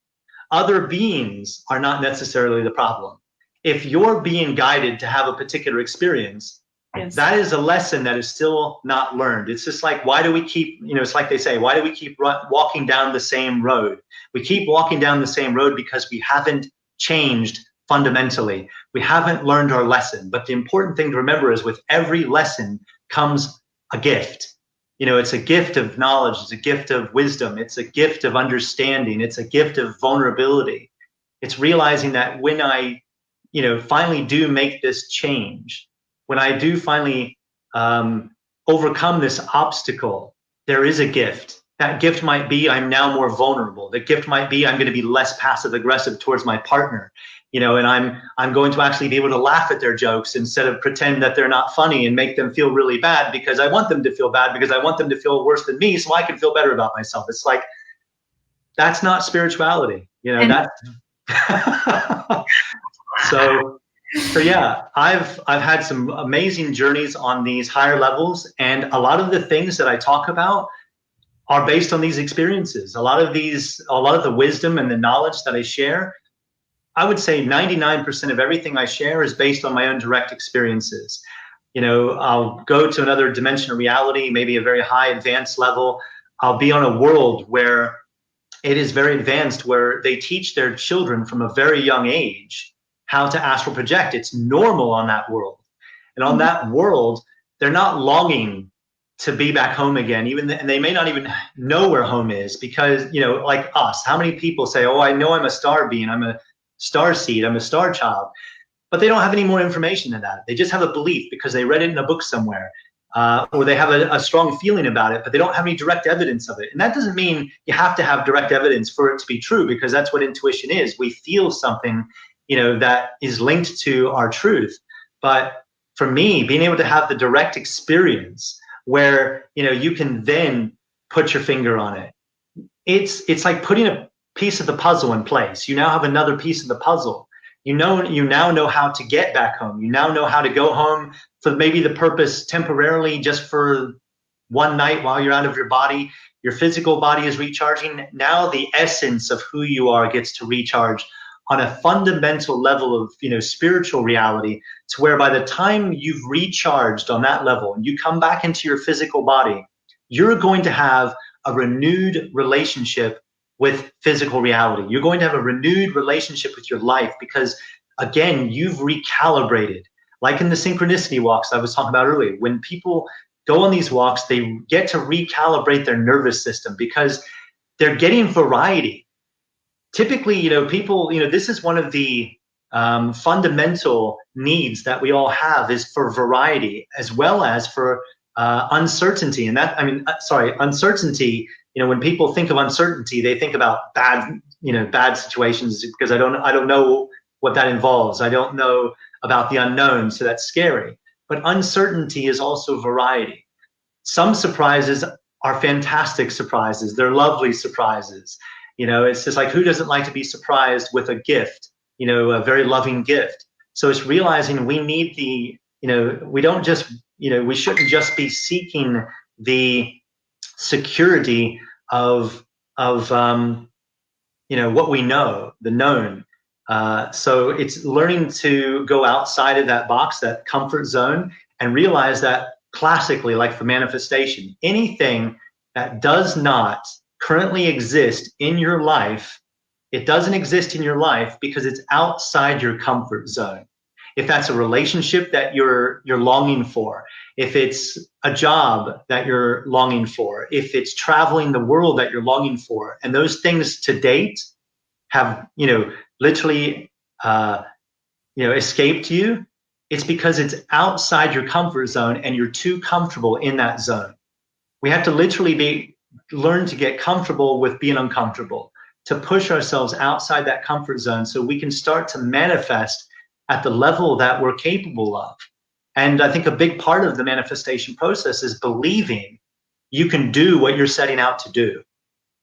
Other beings are not necessarily the problem. If you're being guided to have a particular experience, yes, that is a lesson that is still not learned. It's just like, why do we keep, it's like they say, why do we keep walking down the same road? We keep walking down the same road because we haven't changed fundamentally. We haven't learned our lesson. But the important thing to remember is with every lesson comes a gift. It's a gift of knowledge. It's a gift of wisdom. It's a gift of understanding. It's a gift of vulnerability. It's realizing that when I, finally do make this change, when I do finally overcome this obstacle, there is a gift. That gift might be I'm now more vulnerable. The gift might be I'm going to be less passive aggressive towards my partner, and I'm going to actually be able to laugh at their jokes instead of pretend that they're not funny and make them feel really bad because I want them to feel bad because I want them to feel worse than me so I can feel better about myself. It's like, that's not spirituality, that's so yeah, I've had some amazing journeys on these higher levels, and a lot of the things that I talk about are based on these experiences. A lot of the wisdom and the knowledge that I share, I would say 99% of everything I share is based on my own direct experiences. I'll go to another dimension of reality, maybe a very high advanced level. I'll be on a world where it is very advanced, where they teach their children from a very young age how to astral project. It's normal on that world. And on that world, they're not longing to be back home again, and they may not even know where home is because, like us, how many people say, oh, I know I'm a star being, I'm a star seed, I'm a star child, but they don't have any more information than that. They just have a belief because they read it in a book somewhere, or they have a strong feeling about it, but they don't have any direct evidence of it. And that doesn't mean you have to have direct evidence for it to be true, because that's what intuition is. We feel something, that is linked to our truth. But for me, being able to have the direct experience where, you can then put your finger on it. It's like putting a piece of the puzzle in place. You now have another piece of the puzzle. You now know how to get back home. You now know how to go home for maybe the purpose temporarily, just for one night while you're out of your body. Your physical body is recharging. Now the essence of who you are gets to recharge on a fundamental level of, spiritual reality, to where by the time you've recharged on that level and you come back into your physical body, you're going to have a renewed relationship with physical reality. You're going to have a renewed relationship with your life because, again, you've recalibrated. Like in the synchronicity walks I was talking about earlier, when people go on these walks, they get to recalibrate their nervous system because they're getting variety. Typically, people, this is one of the fundamental needs that we all have, is for variety as well as for uncertainty. And uncertainty, when people think of uncertainty, they think about bad situations, because I don't know what that involves. I don't know about the unknown, so that's scary. But uncertainty is also variety. Some surprises are fantastic surprises. They're lovely surprises. It's just like, who doesn't like to be surprised with a gift, a very loving gift? So it's realizing we need we don't just, we shouldn't just be seeking the security of what we know, the known. So it's learning to go outside of that box, that comfort zone, and realize that classically, like for manifestation, anything that does not currently exist in your life, it doesn't exist in your life because it's outside your comfort zone. If that's a relationship that you're longing for, if it's a job that you're longing for, if it's traveling the world that you're longing for, and those things to date have, literally, escaped you, it's because it's outside your comfort zone and you're too comfortable in that zone. We have to literally learn to get comfortable with being uncomfortable, to push ourselves outside that comfort zone so we can start to manifest at the level that we're capable of. And I think a big part of the manifestation process is believing you can do what you're setting out to do.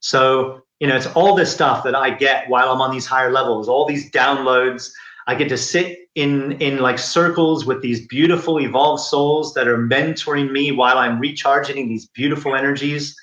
So, it's all this stuff that I get while I'm on these higher levels, all these downloads. I get to sit in like circles with these beautiful evolved souls that are mentoring me while I'm recharging these beautiful energies.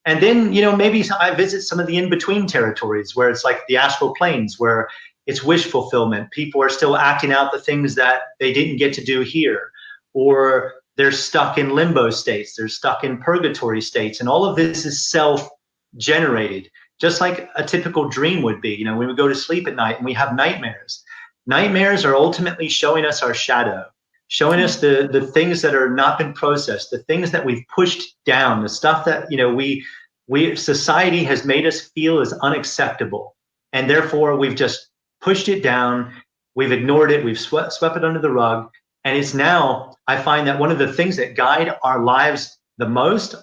And then, maybe I visit some of the in-between territories where it's like the astral planes, where it's wish fulfillment. People are still acting out the things that they didn't get to do here, or they're stuck in limbo states. They're stuck in purgatory states. And all of this is self-generated, just like a typical dream would be. When we go to sleep at night and we have nightmares. Nightmares are ultimately showing us our shadow, showing us the things that are not been processed, the things that we've pushed down, the stuff that, society has made us feel is unacceptable. And therefore we've just pushed it down, we've ignored it, we've swept it under the rug. And it's now, I find that one of the things that guide our lives the most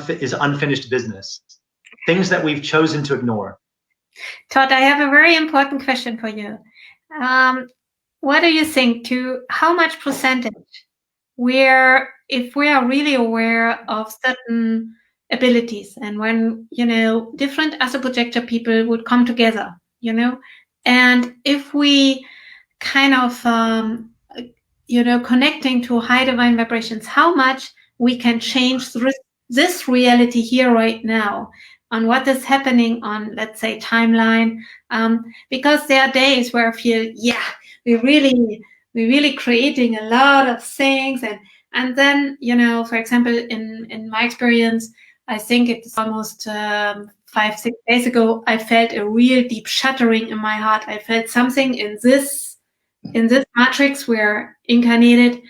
is unfinished business, things that we've chosen to ignore. Todd, I have a very important question for you. What do you think, to how much percentage if we are really aware of certain abilities, and when, different astral projector people would come together, and if we kind of, connecting to high divine vibrations, how much we can change this reality here right now on what is happening on, let's say, timeline, because there are days where I feel, we're really creating a lot of things, and then, for example, in my experience, I think it's almost 5-6 days ago, I felt a real deep shattering in my heart. I felt something in this matrix we're incarnated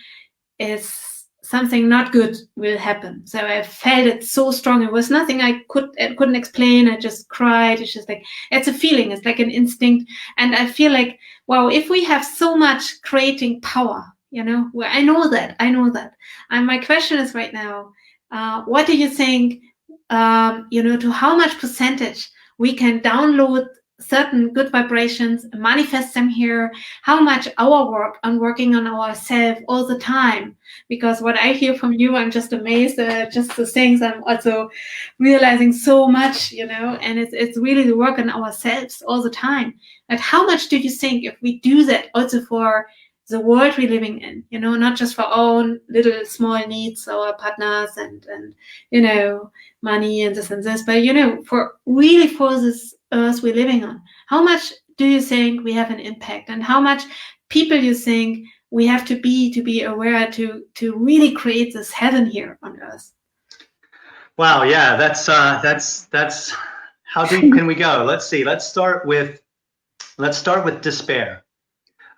is something not good will happen. So I felt it so strong. It was nothing I couldn't explain. I just cried. It's just like, it's a feeling. It's like an instinct. And I feel like, wow, if we have so much creating power, I know that. And my question is right now, what do you think, to how much percentage we can download certain good vibrations, manifest them here, how much our work on working on ourselves all the time? Because what I hear from you, I'm just amazed at just the things I'm also realizing so much, and it's really the work on ourselves all the time. But how much do you think if we do that also for the world we're living in, not just for our own little small needs, our partners and money and this, but, for this earth we're living on, how much do you think we have an impact, and how much people you think we have to be aware to really create this heaven here on earth? Wow, yeah, that's how deep can we go? Let's see. Let's start with despair.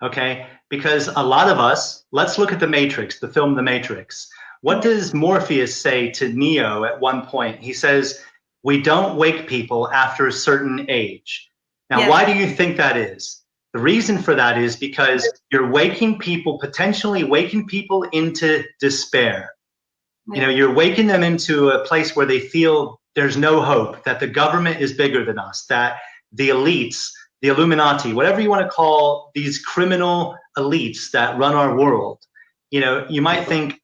Okay, because a lot of us, let's look at the Matrix, the film The Matrix. What does Morpheus say to Neo at one point? He says, "We don't wake people after a certain age." Now, yes. Why do you think that is? The reason for that is because you're potentially waking people into despair. You're waking them into a place where they feel there's no hope, that the government is bigger than us, that the elites, the Illuminati, whatever you want to call these criminal elites that run our world, you might think,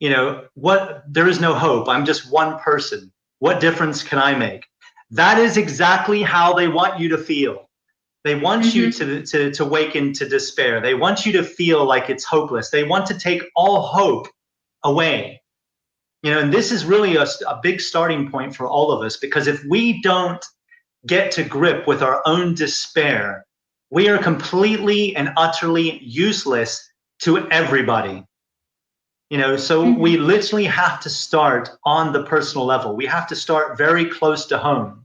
there is no hope. I'm just one person. What difference can I make? That is exactly how they want you to feel. They want you to wake into despair. They want you to feel like it's hopeless. They want to take all hope away. And this is really a big starting point for all of us, because if we don't get to grip with our own despair, we are completely and utterly useless to everybody. So we literally have to start on the personal level. We have to start very close to home.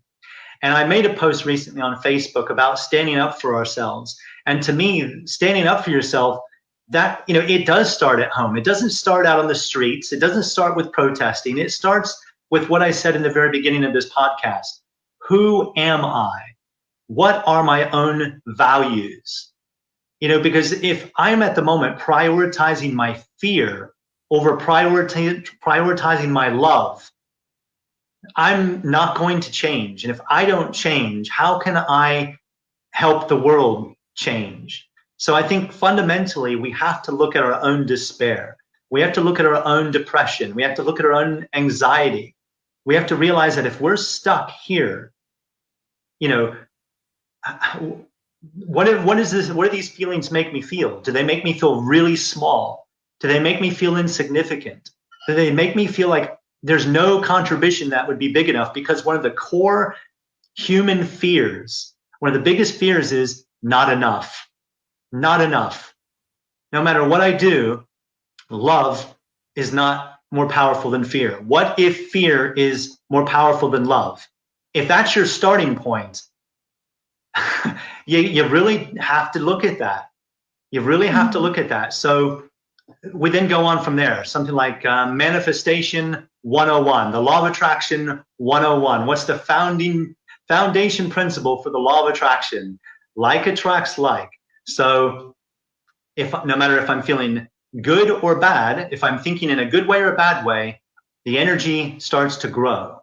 And I made a post recently on Facebook about standing up for ourselves. And to me, standing up for yourself, that, it does start at home. It doesn't start out on the streets. It doesn't start with protesting. It starts with what I said in the very beginning of this podcast. Who am I? What are my own values? Because if I'm at the moment prioritizing my fear over prioritizing my love, I'm not going to change. And if I don't change, how can I help the world change? So I think fundamentally we have to look at our own despair. We have to look at our own depression. We have to look at our own anxiety. We have to realize that if we're stuck here, what is this? What do these feelings make me feel? Do they make me feel really small? Do they make me feel insignificant? Do they make me feel like there's no contribution that would be big enough? Because one of the core human fears, one of the biggest fears is not enough. Not enough. No matter what I do, love is not more powerful than fear. What if fear is more powerful than love? If that's your starting point, you really have to look at that. You really have to look at that. So we then go on from there. Something like Manifestation 101, the Law of Attraction 101. What's the foundation principle for the Law of Attraction? Like attracts like. So no matter if I'm feeling good or bad, if I'm thinking in a good way or a bad way, the energy starts to grow.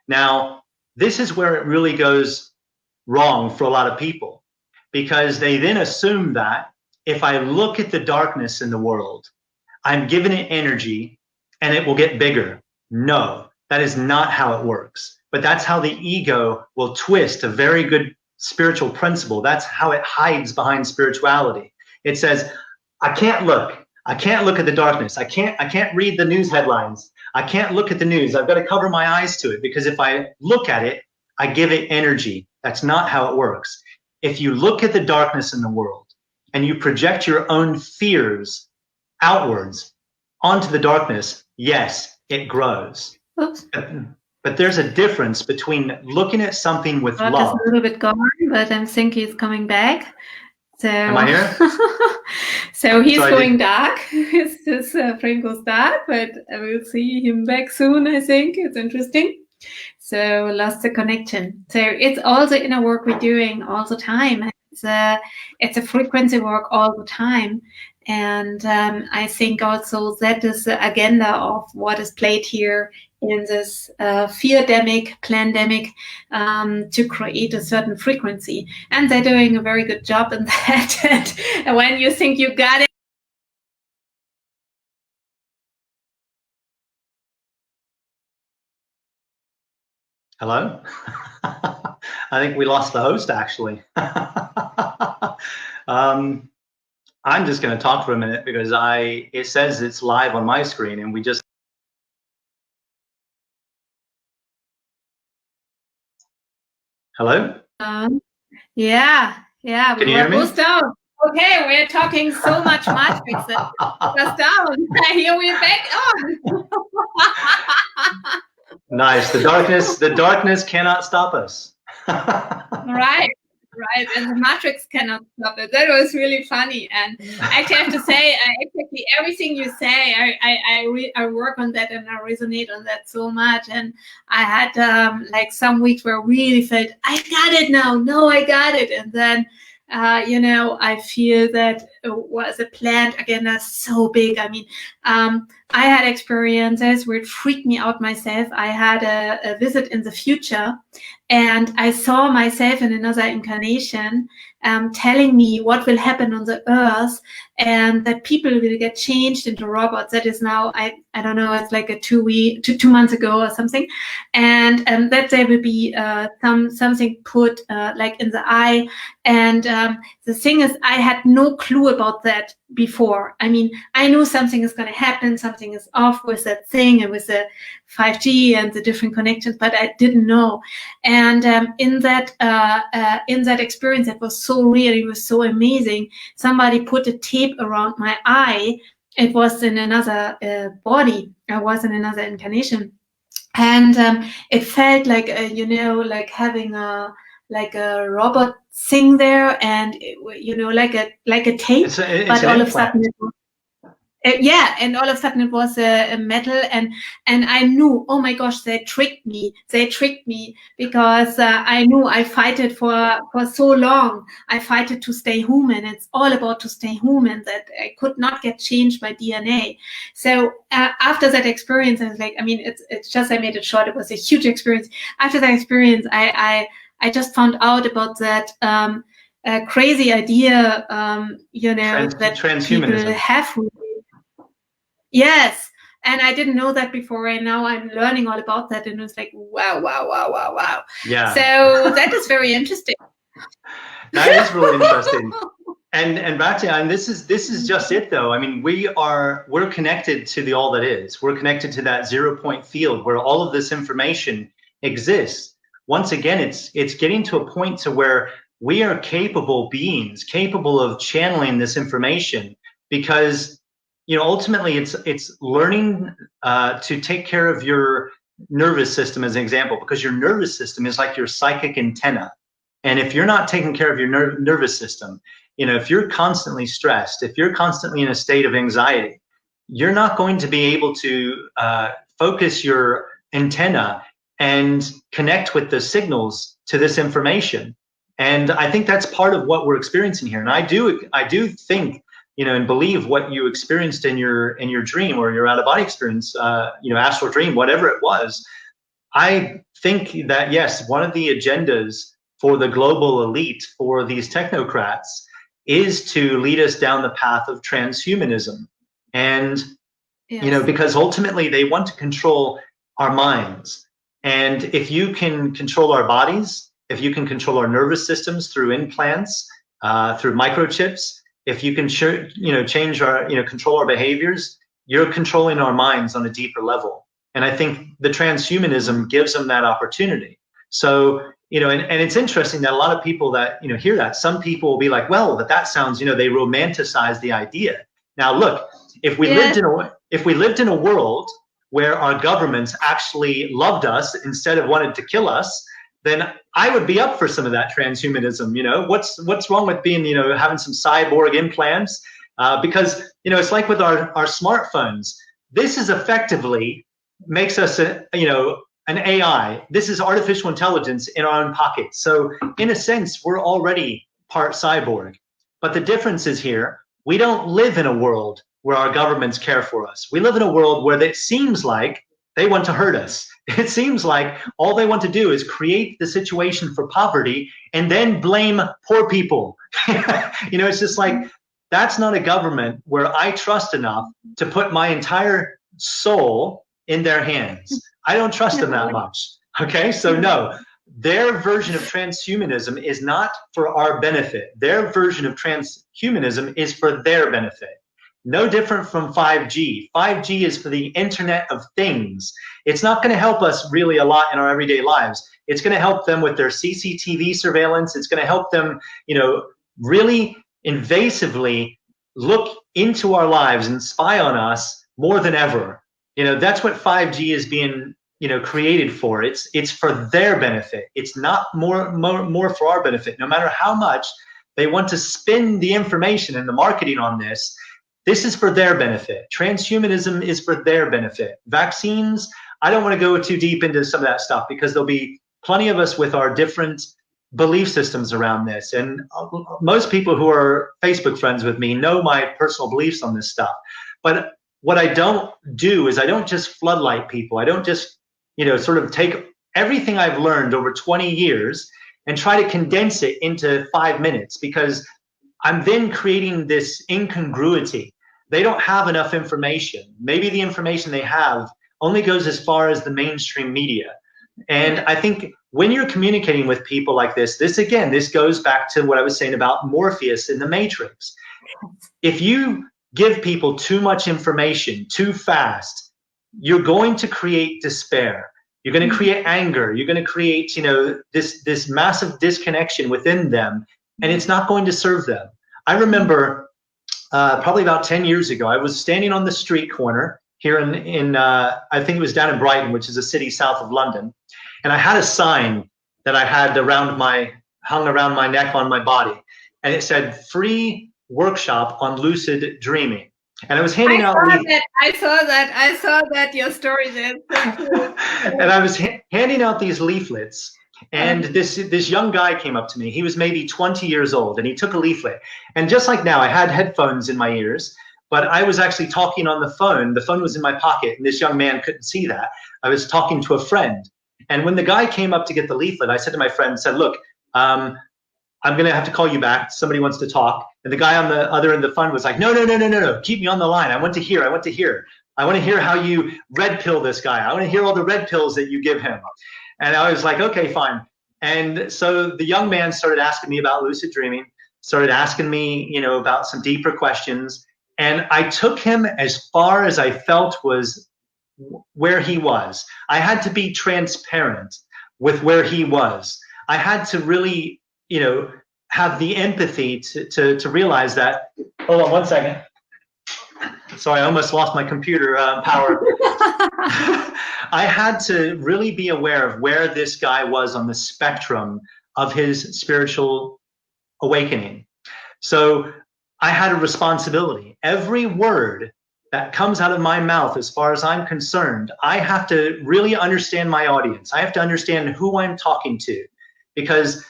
Now, this is where it really goes wrong for a lot of people, because they then assume that if I look at the darkness in the world, I'm giving it energy and it will get bigger. No, that is not how it works. But that's how the ego will twist a very good spiritual principle. That's how it hides behind spirituality. It says, I can't look. I can't look at the darkness. I can't read the news headlines. I can't look at the news. I've got to cover my eyes to it, because if I look at it, I give it energy. That's not how it works. If you look at the darkness in the world and you project your own fears outwards onto the darkness, yes, it grows. Oops. But there's a difference between looking at something with Rod love. is a little bit gone, but I think he's coming back. So, am I here? So he's going dark. His frame goes dark, but I will see him back soon, I think. It's interesting. So lost the connection. So it's also inner work we're doing all the time. It's a frequency work all the time. And I think also that is the agenda of what is played here in this fear-demic, plan-demic, to create a certain frequency. And they're doing a very good job in that. And when you think you got it, hello? I think we lost the host, actually. I'm just going to talk for a minute because it says it's live on my screen, and we just. Hello? Yeah. Can you hear me? Both down. Okay, we're talking so much matrix that just down. Here we're back on. Nice. The darkness cannot stop us. Right. And the matrix cannot stop it. That was really funny. And actually, I have to say, exactly everything you say, I work on that and I resonate on that so much. And I had like some weeks where I really felt, I got it now. No, I got it. And then, I feel that was a planned agenda so big. I mean, I had experiences where it freaked me out myself. I had a visit in the future, and I saw myself in another incarnation telling me what will happen on the earth, and that people will get changed into robots. That is now, I don't know, it's like a 2 months ago or something. And that there will be something put like in the eye. And the thing is, I had no clue about that before. I mean, I knew something is going to happen, something is off with that thing and with the 5G and the different connections, but I didn't know. And in that experience, that was so real, it was so amazing. Somebody put a tape around my eye, it was in another body. I was in another incarnation, and it felt like like having a robot thing there, and like a tape, it's but an all of a implant. sudden and all of a sudden it was a metal, and I knew, oh my gosh, they tricked me because I knew I fight it for so long. I fight it to stay human. It's all about to stay human, that I could not get changed by DNA. So after that experience, I was like, I mean, it's just, I made it short. It was a huge experience. After that experience, I just found out about that crazy idea, that transhumanism. people have. Yes. And I didn't know that before, and now I'm learning all about that, and it's like, wow. Yeah. So that is very interesting. That is really interesting. And Bharati, and this is just it though. I mean, we're connected to the all that is. We're connected to that 0 point field where all of this information exists. Once again, it's getting to a point to where we are capable beings, capable of channeling this information, because ultimately it's learning to take care of your nervous system, as an example, because your nervous system is like your psychic antenna. And if you're not taking care of your nervous system, if you're constantly stressed, if you're constantly in a state of anxiety, you're not going to be able to focus your antenna and connect with the signals to this information. And I think that's part of what we're experiencing here. And I do think, and believe what you experienced in your dream or your out of body experience, astral dream, whatever it was. I think that, yes, one of the agendas for the global elite, for these technocrats, is to lead us down the path of transhumanism. And, yes. Because ultimately they want to control our minds. And if you can control our bodies, if you can control our nervous systems through implants, through microchips, if you can change our, control our behaviors, you're controlling our minds on a deeper level. And I think the transhumanism gives them that opportunity. So, and it's interesting that a lot of people that, hear that, some people will be like, well, that sounds, they romanticize the idea. Now, look, if we lived in a world where our governments actually loved us instead of wanted to kill us, then I would be up for some of that transhumanism. What's wrong with being, having some cyborg implants? Because, it's like with our smartphones. This is effectively makes us, an AI. This is artificial intelligence in our own pocket. So in a sense, we're already part cyborg. But the difference is here, we don't live in a world where our governments care for us. We live in a world where it seems like they want to hurt us. It seems like all they want to do is create the situation for poverty and then blame poor people. It's just like, that's not a government where I trust enough to put my entire soul in their hands. I don't trust them that much. Okay, so no, their version of transhumanism is not for our benefit. Their version of transhumanism is for their benefit. No different from 5G. 5G is for the Internet of Things. It's not going to help us really a lot in our everyday lives. It's going to help them with their CCTV surveillance. It's going to help them, really invasively look into our lives and spy on us more than ever. That's what 5G is being, created for. It's for their benefit. It's not more for our benefit. No matter how much they want to spin the information and the marketing on this, this is for their benefit. Transhumanism is for their benefit. Vaccines, I don't want to go too deep into some of that stuff because there'll be plenty of us with our different belief systems around this. And most people who are Facebook friends with me know my personal beliefs on this stuff. But what I don't do is I don't just floodlight people. I don't just, sort of take everything I've learned over 20 years and try to condense it into 5 minutes, because I'm then creating this incongruity. They don't have enough information. Maybe the information they have only goes as far as the mainstream media. And I think when you're communicating with people like this goes back to what I was saying about Morpheus in the Matrix. If you give people too much information too fast, you're going to create despair. You're going to create anger. You're going to create, this massive disconnection within them, and it's not going to serve them. I remember probably about 10 years ago. I was standing on the street corner here in I think it was down in Brighton, which is a city south of London. And I had a sign that I had hung around my neck on my body. And it said, free workshop on lucid dreaming. And I was handing out. I saw that your story there. And I was handing out these leaflets. And this young guy came up to me. He was maybe 20 years old, and he took a leaflet. And just like now, I had headphones in my ears, but I was actually talking on the phone. The phone was in my pocket, and this young man couldn't see that. I was talking to a friend. And when the guy came up to get the leaflet, I said to my friend, look, I'm going to have to call you back. Somebody wants to talk. And the guy on the other end of the phone was like, no, keep me on the line. I want to hear. I want to hear how you red pill this guy. I want to hear all the red pills that you give him. And I was like, okay, fine. And so the young man started asking me about lucid dreaming, started asking me, about some deeper questions. And I took him as far as I felt was where he was. I had to be transparent with where he was. I had to really, have the empathy to realize that. Hold on one second. Sorry, I almost lost my computer power. I had to really be aware of where this guy was on the spectrum of his spiritual awakening. So I had a responsibility. Every word that comes out of my mouth, as far as I'm concerned, I have to really understand my audience. I have to understand who I'm talking to, because,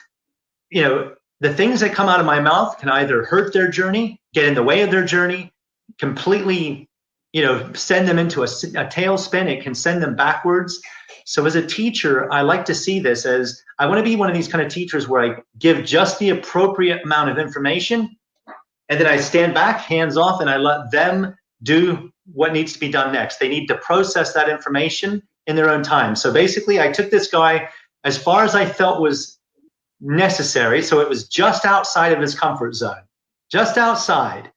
the things that come out of my mouth can either hurt their journey, get in the way of their journey, completely, send them into a tailspin. It can send them backwards. So as a teacher, I like to see this as, I want to be one of these kind of teachers where I give just the appropriate amount of information, and then I stand back, hands off, and I let them do what needs to be done next. They need to process that information in their own time. So basically, I took this guy as far as I felt was necessary. So it was just outside of his comfort zone, just outside.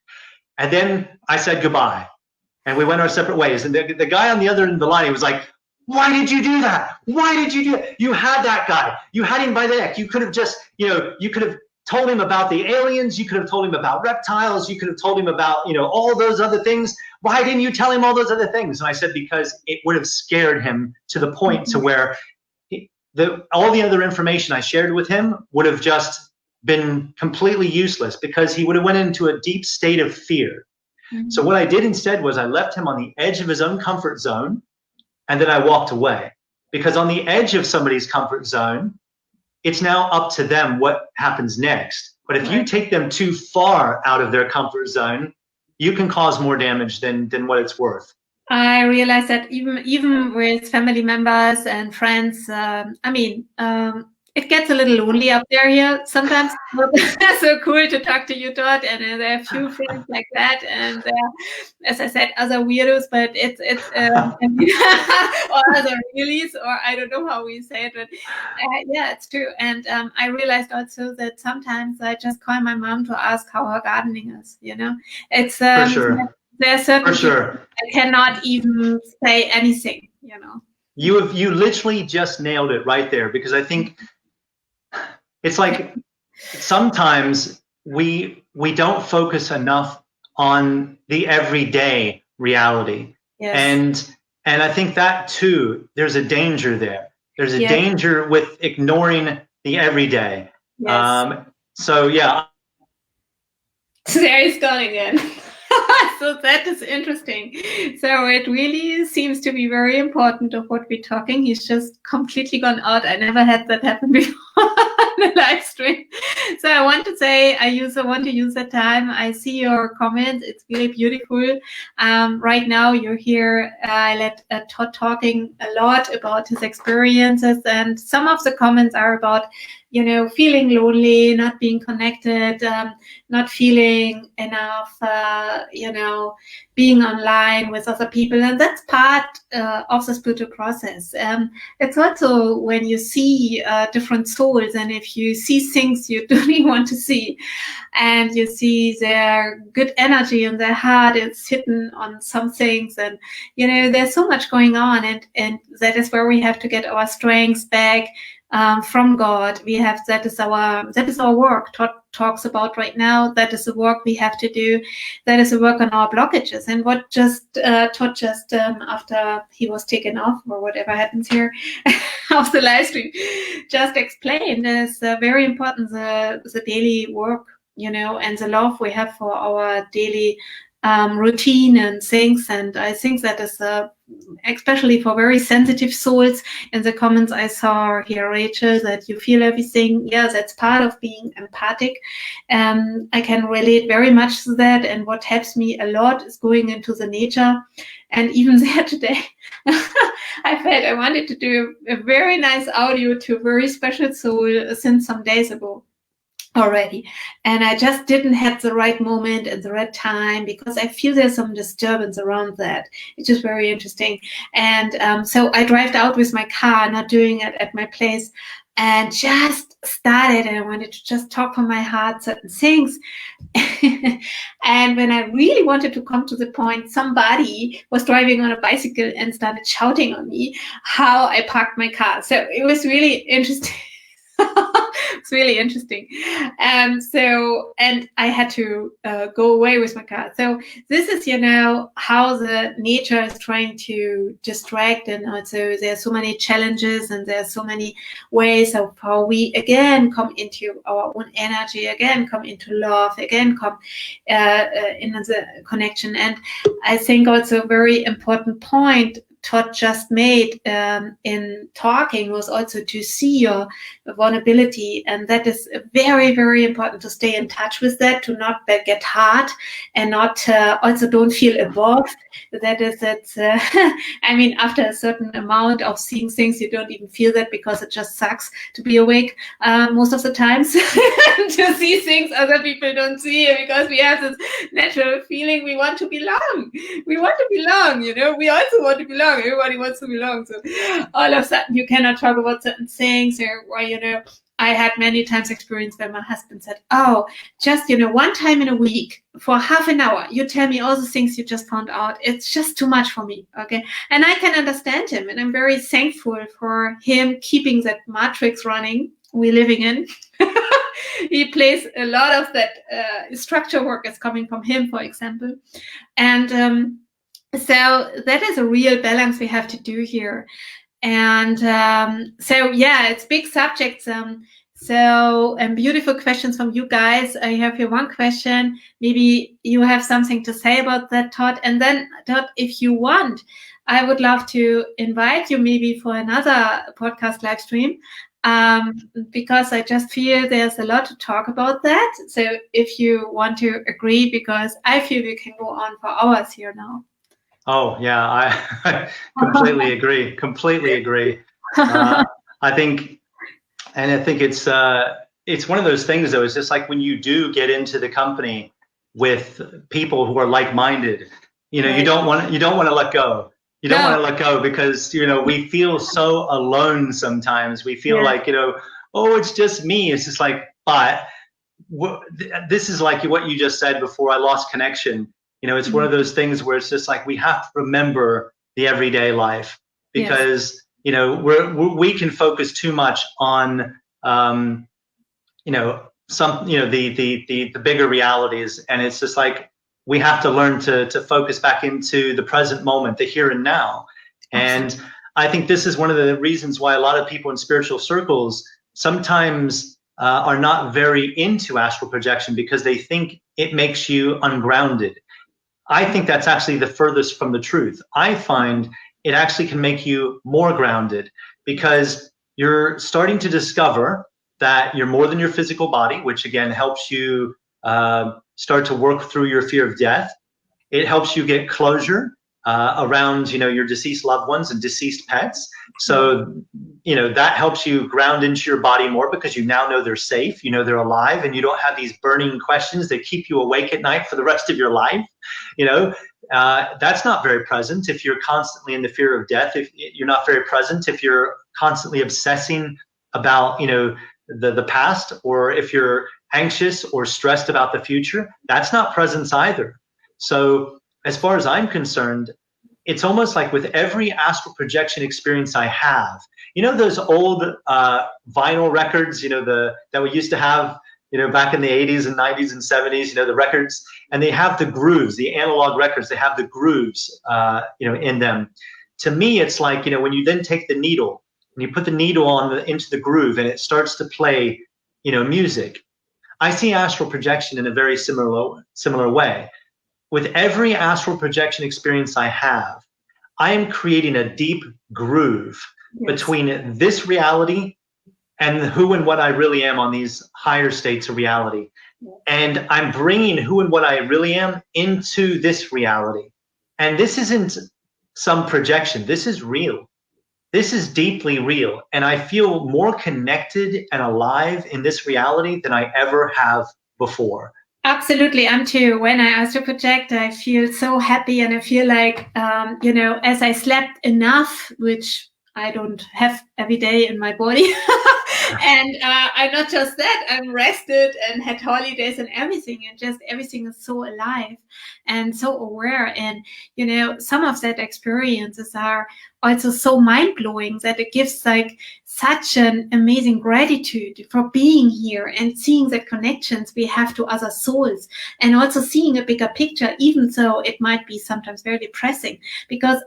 And then I said goodbye, and we went our separate ways. And the guy on the other end of the line, he was like, why did you do that? Why did you do that? You had that guy. You had him by the neck. You could have just, you could have told him about the aliens. You could have told him about reptiles. You could have told him about, all those other things. Why didn't you tell him all those other things? And I said, because it would have scared him to the point to where all the other information I shared with him would have just been completely useless, because he would have went into a deep state of fear. Mm-hmm. So what I did instead was I left him on the edge of his own comfort zone, and then I walked away. Because on the edge of somebody's comfort zone, it's now up to them what happens next. But if you take them too far out of their comfort zone, you can cause more damage than what it's worth. I realize that even with family members and friends, it gets a little lonely up there here. Sometimes it's so cool to talk to you, Todd, and there are a few friends like that, and as I said, other weirdos, but it's or other reallys, or I don't know how we say it, but yeah, it's true. And I realized also that sometimes I just call my mom to ask how her gardening is. It's for sure. There's certain for sure. I cannot even say anything. You literally just nailed it right there, because I think it's like sometimes we don't focus enough on the everyday reality. Yes. And I think that too, there's a danger there. There's a danger with ignoring the everyday. Yes. So yeah. There is gone again. So that is interesting. So it really seems to be very important of what we're talking. He's just completely gone out. I never had that happen before on the live stream. So I want to say I want to use that time. I see your comments. It's really beautiful. Right now you're here. I let Todd talking a lot about his experiences, and some of the comments are about feeling lonely, not being connected, not feeling enough, being online with other people. And that's part of the spiritual process. It's also when you see different souls, and if you see things you don't want to see, and you see their good energy in their heart, it's hidden on some things. And, there's so much going on. And that is where we have to get our strengths back. From God. That is our work. Todd talks about right now. That is the work we have to do. That is the work on our blockages. And what Todd just after he was taken off or whatever happens here of the live stream just explained is very important, the daily work, and the love we have for our daily routine and things. And I think that is especially for very sensitive souls. In the comments I saw here, Rachel, that you feel everything. Yeah, that's part of being empathic. I can relate very much to that. And what helps me a lot is going into the nature. And even there today, I felt I wanted to do a very nice audio to a very special soul since some days ago already, and I just didn't have the right moment and the right time, because I feel there's some disturbance around that. It's just very interesting. And so I drove out with my car, not doing it at my place, and just started, and I wanted to just talk from my heart certain things. And when I really wanted to come to the point, somebody was driving on a bicycle and started shouting on me how I parked my car. So it was really interesting. It's really interesting. And I had to go away with my car. So this is, how the nature is trying to distract. And also there's so many challenges, and there's so many ways of how we again come into our own energy, again come into love, again come in the connection. And I think also a very important point Todd just made in talking was also to see your vulnerability, and that is very, very important, to stay in touch with that, to not get hard, and not also don't feel involved. That is, I mean, after a certain amount of seeing things, you don't even feel that, because it just sucks to be awake most of the times to see things other people don't see, because we have this natural feeling we want to belong. We want to belong, we also want to belong. Everybody wants to belong. So all of a sudden you cannot talk about certain things, or I had many times experience where my husband said, oh, just, one time in a week for half an hour, you tell me all the things you just found out. It's just too much for me. Okay. And I can understand him. And I'm very thankful for him keeping that matrix running we're living in. He plays a lot of that structure work is coming from him, for example. And so that is a real balance we have to do here. And it's big subjects. And beautiful questions from you guys. I have here one question. Maybe you have something to say about that, Todd. And then, Todd, if you want, I would love to invite you maybe for another podcast live stream, because I just feel there's a lot to talk about that. So if you want to agree, because I feel we can go on for hours here now. Oh, yeah, I completely agree. Completely agree. I think it's one of those things, though. It's just like when you do get into the company with people who are like-minded, right. you don't want to let go. You don't want to let go, because, we feel so alone sometimes. We feel like, oh, it's just me. It's just like, but this is like what you just said before I lost connection. It's one of those things where it's just like we have to remember the everyday life, because we can focus too much on the bigger realities, and it's just like we have to learn to focus back into the present moment, the here and now. And I think this is one of the reasons why a lot of people in spiritual circles sometimes are not very into astral projection, because they think it makes you ungrounded. I think that's actually the furthest from the truth. I find it actually can make you more grounded, because you're starting to discover that you're more than your physical body, which again helps you start to work through your fear of death. It helps you get closure around your deceased loved ones and deceased pets. So that helps you ground into your body more, because you now know they're safe, they're alive, and you don't have these burning questions that keep you awake at night for the rest of your life. That's not very present if you're constantly in the fear of death. If you're not very present if you're constantly obsessing about the past, or if you're anxious or stressed about the future, that's not presence either. So as far as I'm concerned, it's almost like with every astral projection experience I have, those old vinyl records, that we used to have back in the 80s and 90s and 70s, the records, and they have the grooves, the analog records, they have the grooves, in them. To me, it's like, when you then take the needle and you put the needle into the groove and it starts to play, music. I see astral projection in a very similar way. With every astral projection experience I have, I am creating a deep groove between this reality and who and what I really am on these higher states of reality. And I'm bringing who and what I really am into this reality. And this isn't some projection. This is real. This is deeply real. And I feel more connected and alive in this reality than I ever have before. Absolutely. I'm too. When I astral project, I feel so happy, and I feel like, as I slept enough, which I don't have every day in my body. And I'm not just that, I'm rested and had holidays and everything, and just everything is so alive and so aware. And, some of that experiences are also so mind-blowing that it gives like such an amazing gratitude for being here and seeing the connections we have to other souls, and also seeing a bigger picture, even though it might be sometimes very depressing, because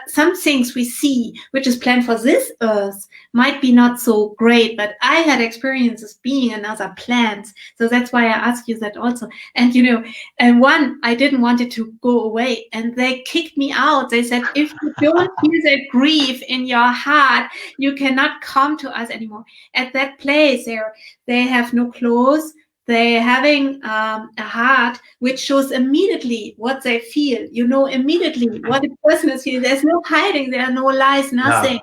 some things we see, which is planned for this earth, might be not so great, but I had experiences being in other planets. So that's why I ask you that also. And, and one, I didn't want it to go away, and they kicked me out. They said, if you don't feel that grief in your heart, you cannot come to us anymore. At that place, they have no clothes. They're having a heart which shows immediately what they feel. Immediately what the person is feeling. There's no hiding. There are no lies, nothing.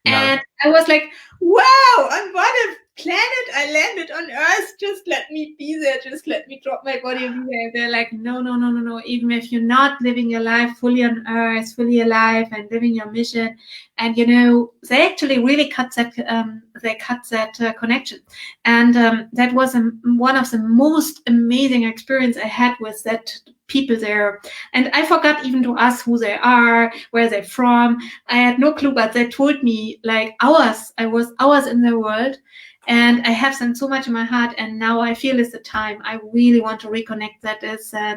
No. And I was like, wow, on what a planet I landed on Earth. Just let me be there. Just let me drop my body and be there. They're like, no. Even if you're not living your life fully on Earth, fully alive and living your mission. And, they actually really cut that, connection. And that was one of the most amazing experience I had with that people there. And I forgot even to ask who they are, where they're from. I had no clue, but they told me like hours. I was hours in their world. And I have them so much in my heart, and now I feel it's the time. I really want to reconnect.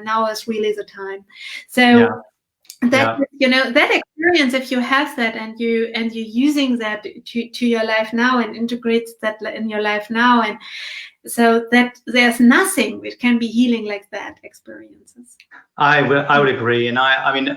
Now is really the time. So that experience, if you have that and you're using that to your life now and integrates that in your life now, and so that there's nothing which can be healing like that experiences. I would agree, and I mean,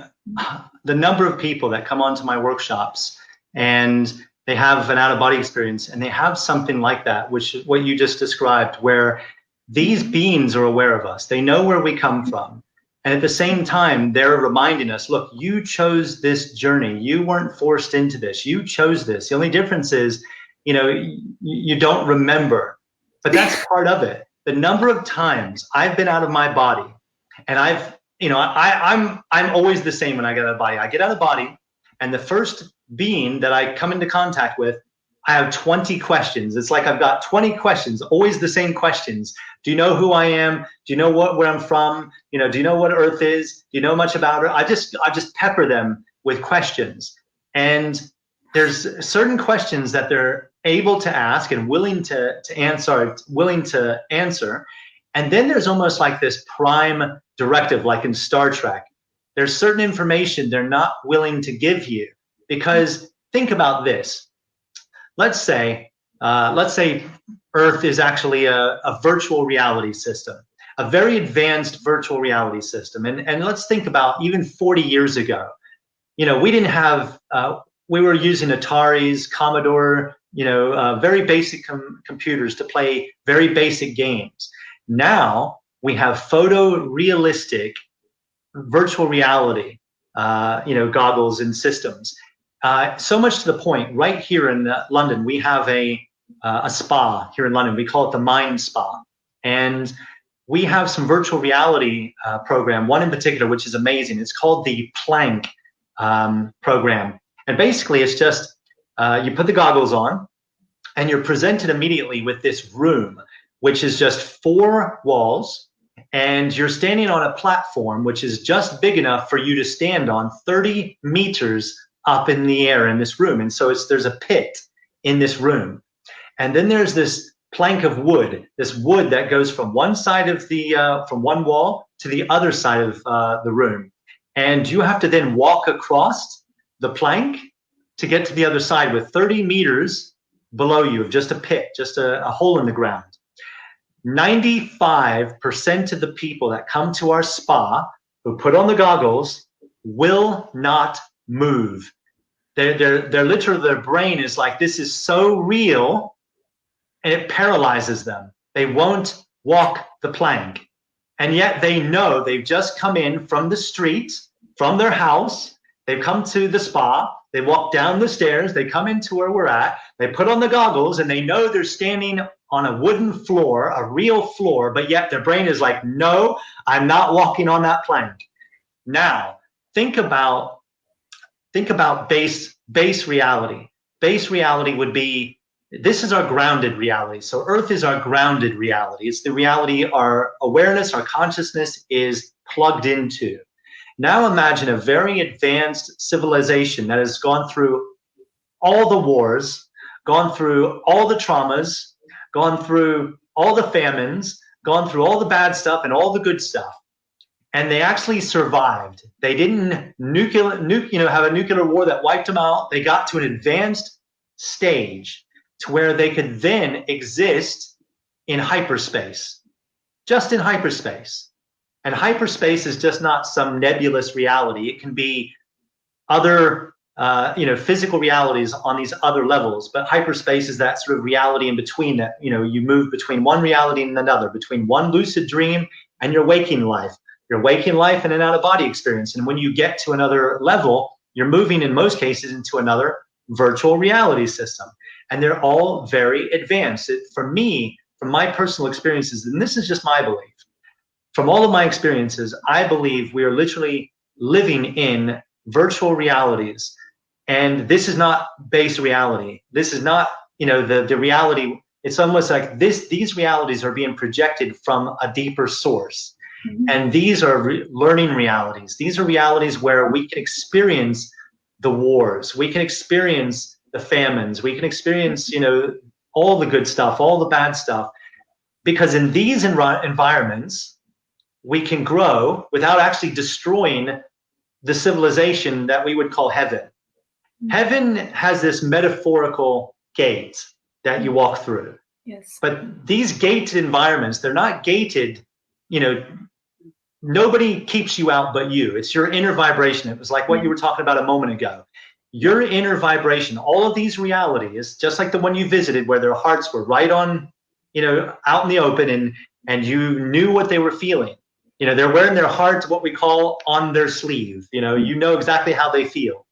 the number of people that come onto my workshops and they have an out-of-body experience, and they have something like that, which is what you just described, where these beings are aware of us. They know where we come from. And at the same time, they're reminding us, look, you chose this journey. You weren't forced into this. You chose this. The only difference is, you don't remember. But that's part of it. The number of times I've been out of my body, and I'm always the same when I get out of the body. I get out of the body, and the first being that I come into contact with, I have 20 questions. It's like I've got 20 questions, always the same questions. Do you know who I am? Do you know where I'm from? Do you know what Earth is? Do you know much about her? I just pepper them with questions. And there's certain questions that they're able to ask and willing to answer. And then there's almost like this prime directive, like in Star Trek. There's certain information they're not willing to give you, because think about this. Let's say Earth is actually a virtual reality system, a very advanced virtual reality system. And let's think about even 40 years ago, we didn't have, we were using Ataris, Commodore, very basic computers to play very basic games. Now we have photorealistic virtual reality, goggles and systems. So much to the point, right here in London, we have a spa here in London. We call it the Mind Spa. And we have some virtual reality program, one in particular, which is amazing. It's called the Plank program. And basically, it's just you put the goggles on and you're presented immediately with this room, which is just 4 walls. And you're standing on a platform, which is just big enough for you to stand on, 30 meters up in the air in this room. And so there's a pit in this room. And then there's this plank of wood, this wood that goes from one side of from one wall to the other side of the room. And you have to then walk across the plank to get to the other side with 30 meters below you of just a pit, just a hole in the ground. 95% of the people that come to our spa who put on the goggles will not move. They're literally, their brain is like, this is so real, and it paralyzes them. They won't walk the plank. And yet they know they've just come in from the street, from their house. They've come to the spa. They walk down the stairs. They come into where we're at. They put on the goggles, and they know they're standing on a wooden floor, a real floor, but yet their brain is like, no, I'm not walking on that plank. Now, think about base reality. Base reality would be, this is our grounded reality. So Earth is our grounded reality. It's the reality our awareness, our consciousness is plugged into. Now imagine a very advanced civilization that has gone through all the wars, gone through all the traumas, gone through all the famines, gone through all the bad stuff and all the good stuff. And they actually survived. They didn't have a nuclear war that wiped them out. They got to an advanced stage to where they could then exist in hyperspace, just in hyperspace. And hyperspace is just not some nebulous reality. It can be other, physical realities on these other levels. But hyperspace is that sort of reality in between that, you move between one reality and another, between one lucid dream and your waking life. Your waking life and an out-of-body experience. And when you get to another level, you're moving in most cases into another virtual reality system. And they're all very advanced. For me, from my personal experiences, and this is just my belief, from all of my experiences, I believe we are literally living in virtual realities. And this is not base reality. This is not, the reality. It's almost like these realities are being projected from a deeper source. Mm-hmm. And these are learning realities. These are realities where we can experience the wars. We can experience the famines. We can experience, all the good stuff, all the bad stuff. Because in these environments, we can grow without actually destroying the civilization that we would call heaven. Mm-hmm. Heaven has this metaphorical gate that you walk through. Yes. But these gated environments, they're not gated, nobody keeps you out but you. It's your inner vibration. It was like what you were talking about a moment ago. Your inner vibration, all of these realities, just like the one you visited where their hearts were right on, out in the open and you knew what they were feeling. They're wearing their hearts, what we call on their sleeve. You know exactly how they feel.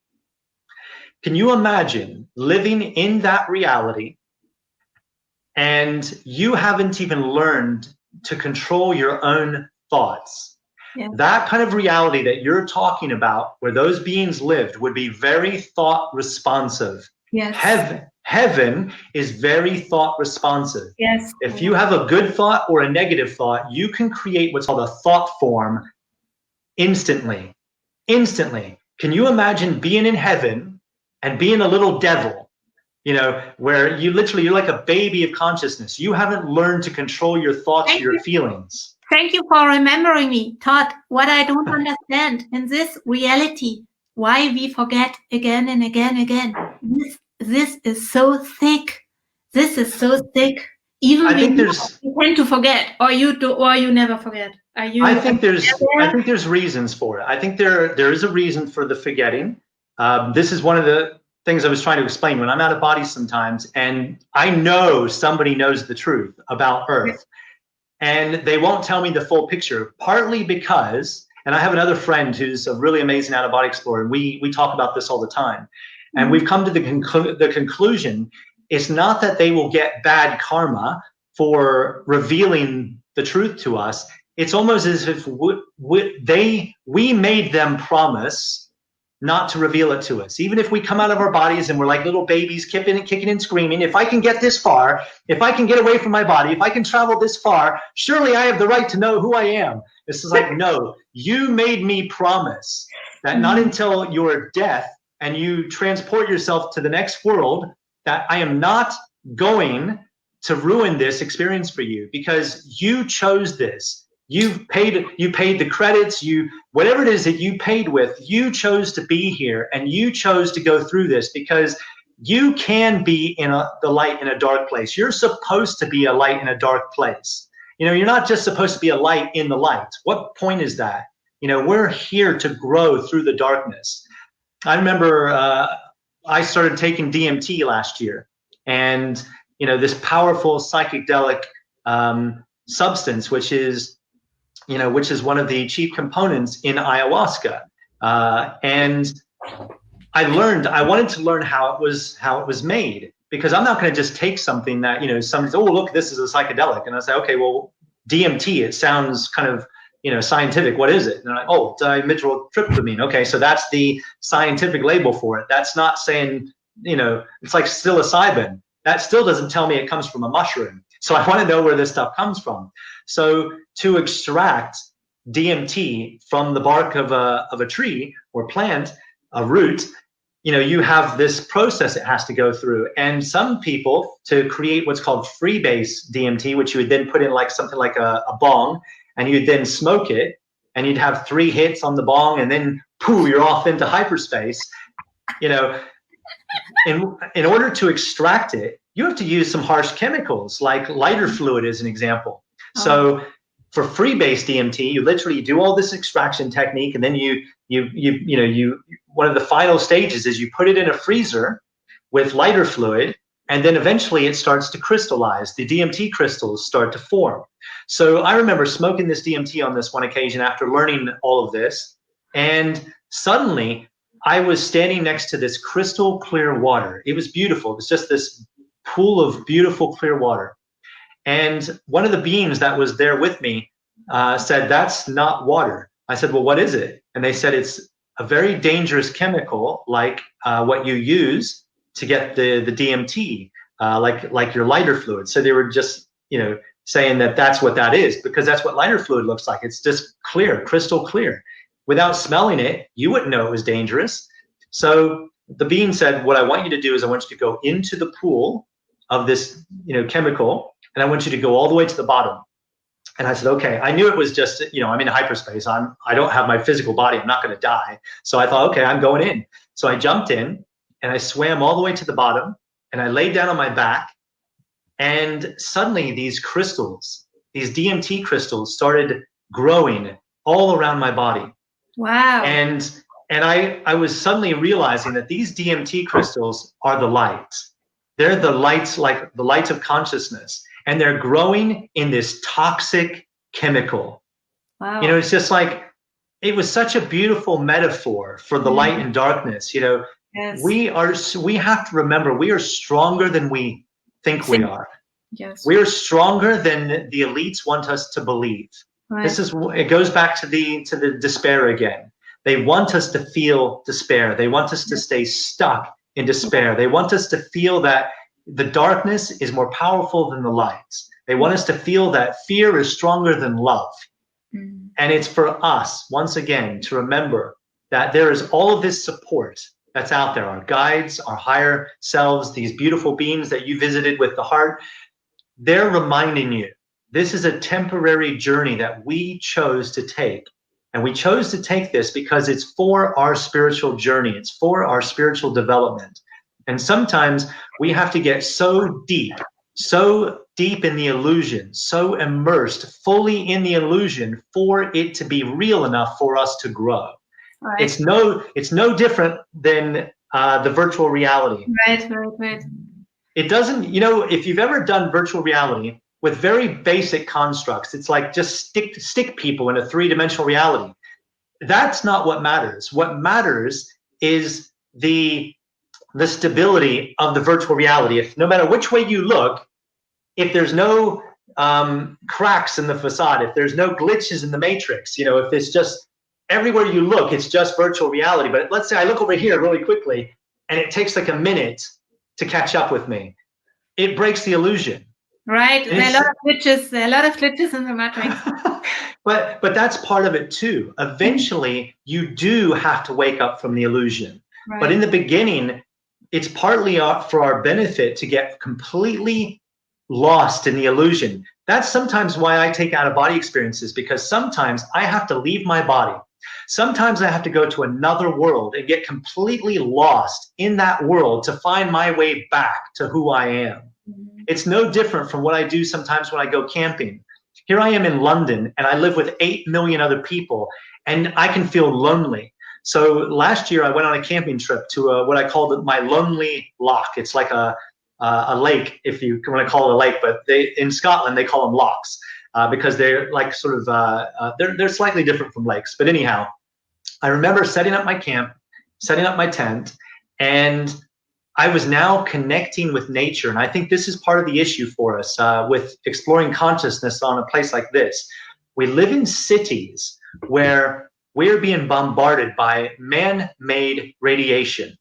Can you imagine living in that reality and you haven't even learned to control your own thoughts? Yeah. That kind of reality that you're talking about, where those beings lived, would be very thought responsive. Yes. Heaven is very thought responsive. Yes. If you have a good thought or a negative thought, you can create what's called a thought form instantly. Instantly. Can you imagine being in heaven and being a little devil, where you're like a baby of consciousness. You haven't learned to control your thoughts or your feelings. Thank you for remembering me, Todd. What I don't understand in this reality, why we forget again and again and again. This is so thick. This is so thick. Even you tend to forget, or you do, or you never forget. I think there's reasons for it. I think there is a reason for the forgetting. This is one of the things I was trying to explain. When I'm out of body sometimes, and I know somebody knows the truth about Earth, and they won't tell me the full picture, partly because, and I have another friend who's a really amazing out-of-body explorer, and we talk about this all the time, and we've come to the conclusion, it's not that they will get bad karma for revealing the truth to us. It's almost as if we made them promise not to reveal it to us. Even if we come out of our bodies and we're like little babies kicking and screaming, if I can get this far, if I can get away from my body, if I can travel this far, surely I have the right to know who I am. This is like, no, you made me promise that not until your death and you transport yourself to the next world, that I am not going to ruin this experience for you because you chose this. You paid the credits, whatever it is that you paid with, you chose to be here and you chose to go through this because you can be the light in a dark place. You're supposed to be a light in a dark place. You're not just supposed to be a light in the light. What point is that? We're here to grow through the darkness. I remember I started taking DMT last year, and this powerful psychedelic substance, which is one of the chief components in ayahuasca. And I wanted to learn how it was made, because I'm not going to just take something that, somebody says, oh, look, this is a psychedelic. And I say, okay, well, DMT, it sounds kind of, scientific. What is it? And they're like, oh, dimethyltryptamine. Okay, so that's the scientific label for it. That's not saying, it's like psilocybin. That still doesn't tell me it comes from a mushroom. So I want to know where this stuff comes from. So to extract DMT from the bark of a tree or plant, a root, you have this process it has to go through. And some people, to create what's called Freebase Dmt, which you would then put in like something like a bong, and you'd then smoke it, and you'd have 3 hits on the bong, and then pooh, you're off into hyperspace. In order to extract it, you have to use some harsh chemicals, like lighter fluid as an example. Oh. So for Freebase DMT, you literally do all this extraction technique, and then you one of the final stages is you put it in a freezer with lighter fluid, and then eventually it starts to crystallize. The DMT crystals start to form. So I remember smoking this DMT on this one occasion after learning all of this, and suddenly I was standing next to this crystal clear water. It was beautiful. It was just this pool of beautiful clear water. And one of the beings that was there with me said, that's not water. I said, well, what is it? And they said, it's a very dangerous chemical, like what you use to get the DMT, like your lighter fluid. So they were just, saying that that's what that is, because that's what lighter fluid looks like. It's just clear, crystal clear. Without smelling it, you wouldn't know it was dangerous. So the being said, what I want you to do is I want you to go into the pool of this, chemical, and I want you to go all the way to the bottom. And I said, okay. I knew it was just, I'm in hyperspace. I don't have my physical body. I'm not going to die. So I thought, okay, I'm going in. So I jumped in and I swam all the way to the bottom, and I laid down on my back, and suddenly these crystals, these DMT crystals, started growing all around my body. Wow. And I was suddenly realizing that these DMT crystals are the light. They're the lights, like the light of consciousness. And they're growing in this toxic chemical. Wow. It's just like, it was such a beautiful metaphor for the light and darkness. Yes. We have to remember, we are stronger than we think we are. Yes. We are stronger than the elites want us to believe. Right. It goes back to the despair again. They want us to feel despair. They want us to stay stuck in despair. They want us to feel that the darkness is more powerful than the light. They want us to feel that fear is stronger than love. Mm. And it's for us, once again, to remember that there is all of this support that's out there, our guides, our higher selves, these beautiful beings that you visited with the heart. They're reminding you, this is a temporary journey that we chose to take. And we chose to take this because it's for our spiritual journey. It's for our spiritual development. And sometimes we have to get so deep in the illusion, so immersed fully in the illusion for it to be real enough for us to grow. Right. It's no different than the virtual reality. Right. It doesn't, if you've ever done virtual reality with very basic constructs, it's like just stick people in a 3-dimensional reality. That's not what matters. What matters is the stability of the virtual reality. If no matter which way you look, if there's no cracks in the facade, if there's no glitches in the matrix, if it's just everywhere you look, it's just virtual reality. But let's say I look over here really quickly and it takes like a minute to catch up with me. It breaks the illusion. Right. There are a lot of glitches in the matrix. But that's part of it too. Eventually, you do have to wake up from the illusion. Right. But in the beginning, it's partly for our benefit to get completely lost in the illusion. That's sometimes why I take out-of-body experiences, because sometimes I have to leave my body. Sometimes I have to go to another world and get completely lost in that world to find my way back to who I am. It's no different from what I do sometimes when I go camping. Here I am in London, and I live with 8 million other people, and I can feel lonely. So last year I went on a camping trip to what I called my Lonely Loch. It's like a lake, if you want to call it a lake, but in Scotland they call them lochs because they're like sort of they're slightly different from lakes. But anyhow, I remember setting up my camp, setting up my tent, and I was now connecting with nature. And I think this is part of the issue for us with exploring consciousness on a place like this. We live in cities where we're being bombarded by man-made radiation,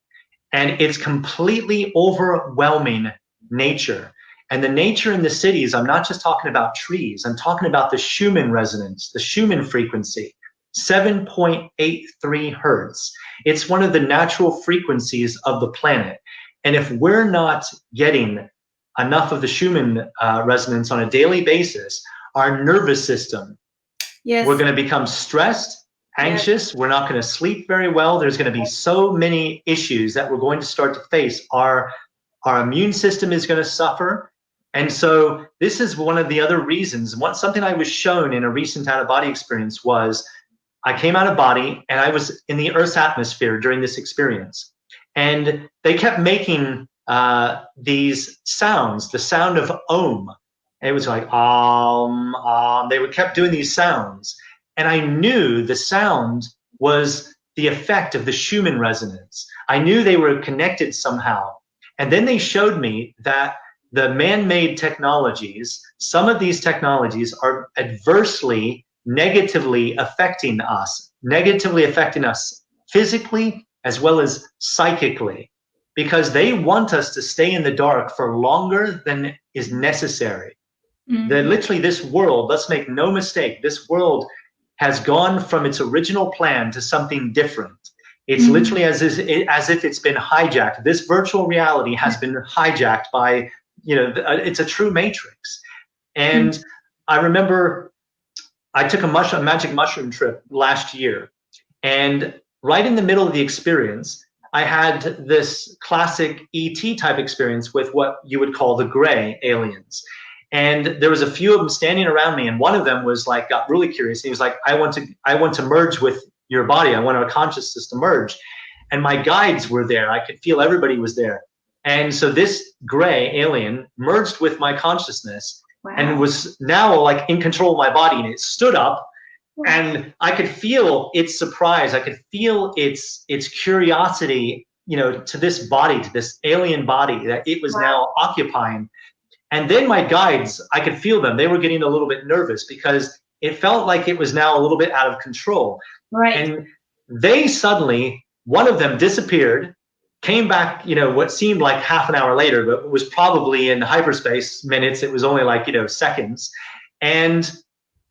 and it's completely overwhelming nature. And the nature in the cities, I'm not just talking about trees, I'm talking about the Schumann resonance, the Schumann frequency, 7.83 hertz. It's one of the natural frequencies of the planet. And if we're not getting enough of the Schumann resonance on a daily basis, our nervous system, we're going to become stressed, anxious. We're not going to sleep very well. There's going to be so many issues that we're going to start to face. Our immune system is going to suffer. And so this is one of the other reasons. Something I was shown in a recent out-of-body experience was I came out of body and I was in the Earth's atmosphere during this experience. And they kept making these sounds, the sound of Om. It was like they kept doing these sounds. And I knew the sound was the effect of the Schumann resonance. I knew they were connected somehow. And then they showed me that the man-made technologies, some of these technologies are adversely, negatively affecting us physically as well as psychically, because they want us to stay in the dark for longer than is necessary. Literally this world, let's make no mistake, this world has gone from its original plan to something different. It's literally as if it's been hijacked. This virtual reality has been hijacked by, it's a true matrix. And I remember I took a magic mushroom trip last year, and right in the middle of the experience, I had this classic ET type experience with what you would call the gray aliens. And there was a few of them standing around me, and one of them was like, got really curious. He was like, I want to merge with your body. I want our consciousness to merge. And my guides were there. I could feel everybody was there. And so this gray alien merged with my consciousness and was now like in control of my body. And it stood up, and I could feel its surprise. I could feel its curiosity, to this body, to this alien body that it was now occupying. And then my guides, I could feel them. They were getting a little bit nervous because it felt like it was now a little bit out of control. Right. And they suddenly, one of them disappeared, came back, what seemed like half an hour later, but was probably in hyperspace minutes. It was only like, seconds. And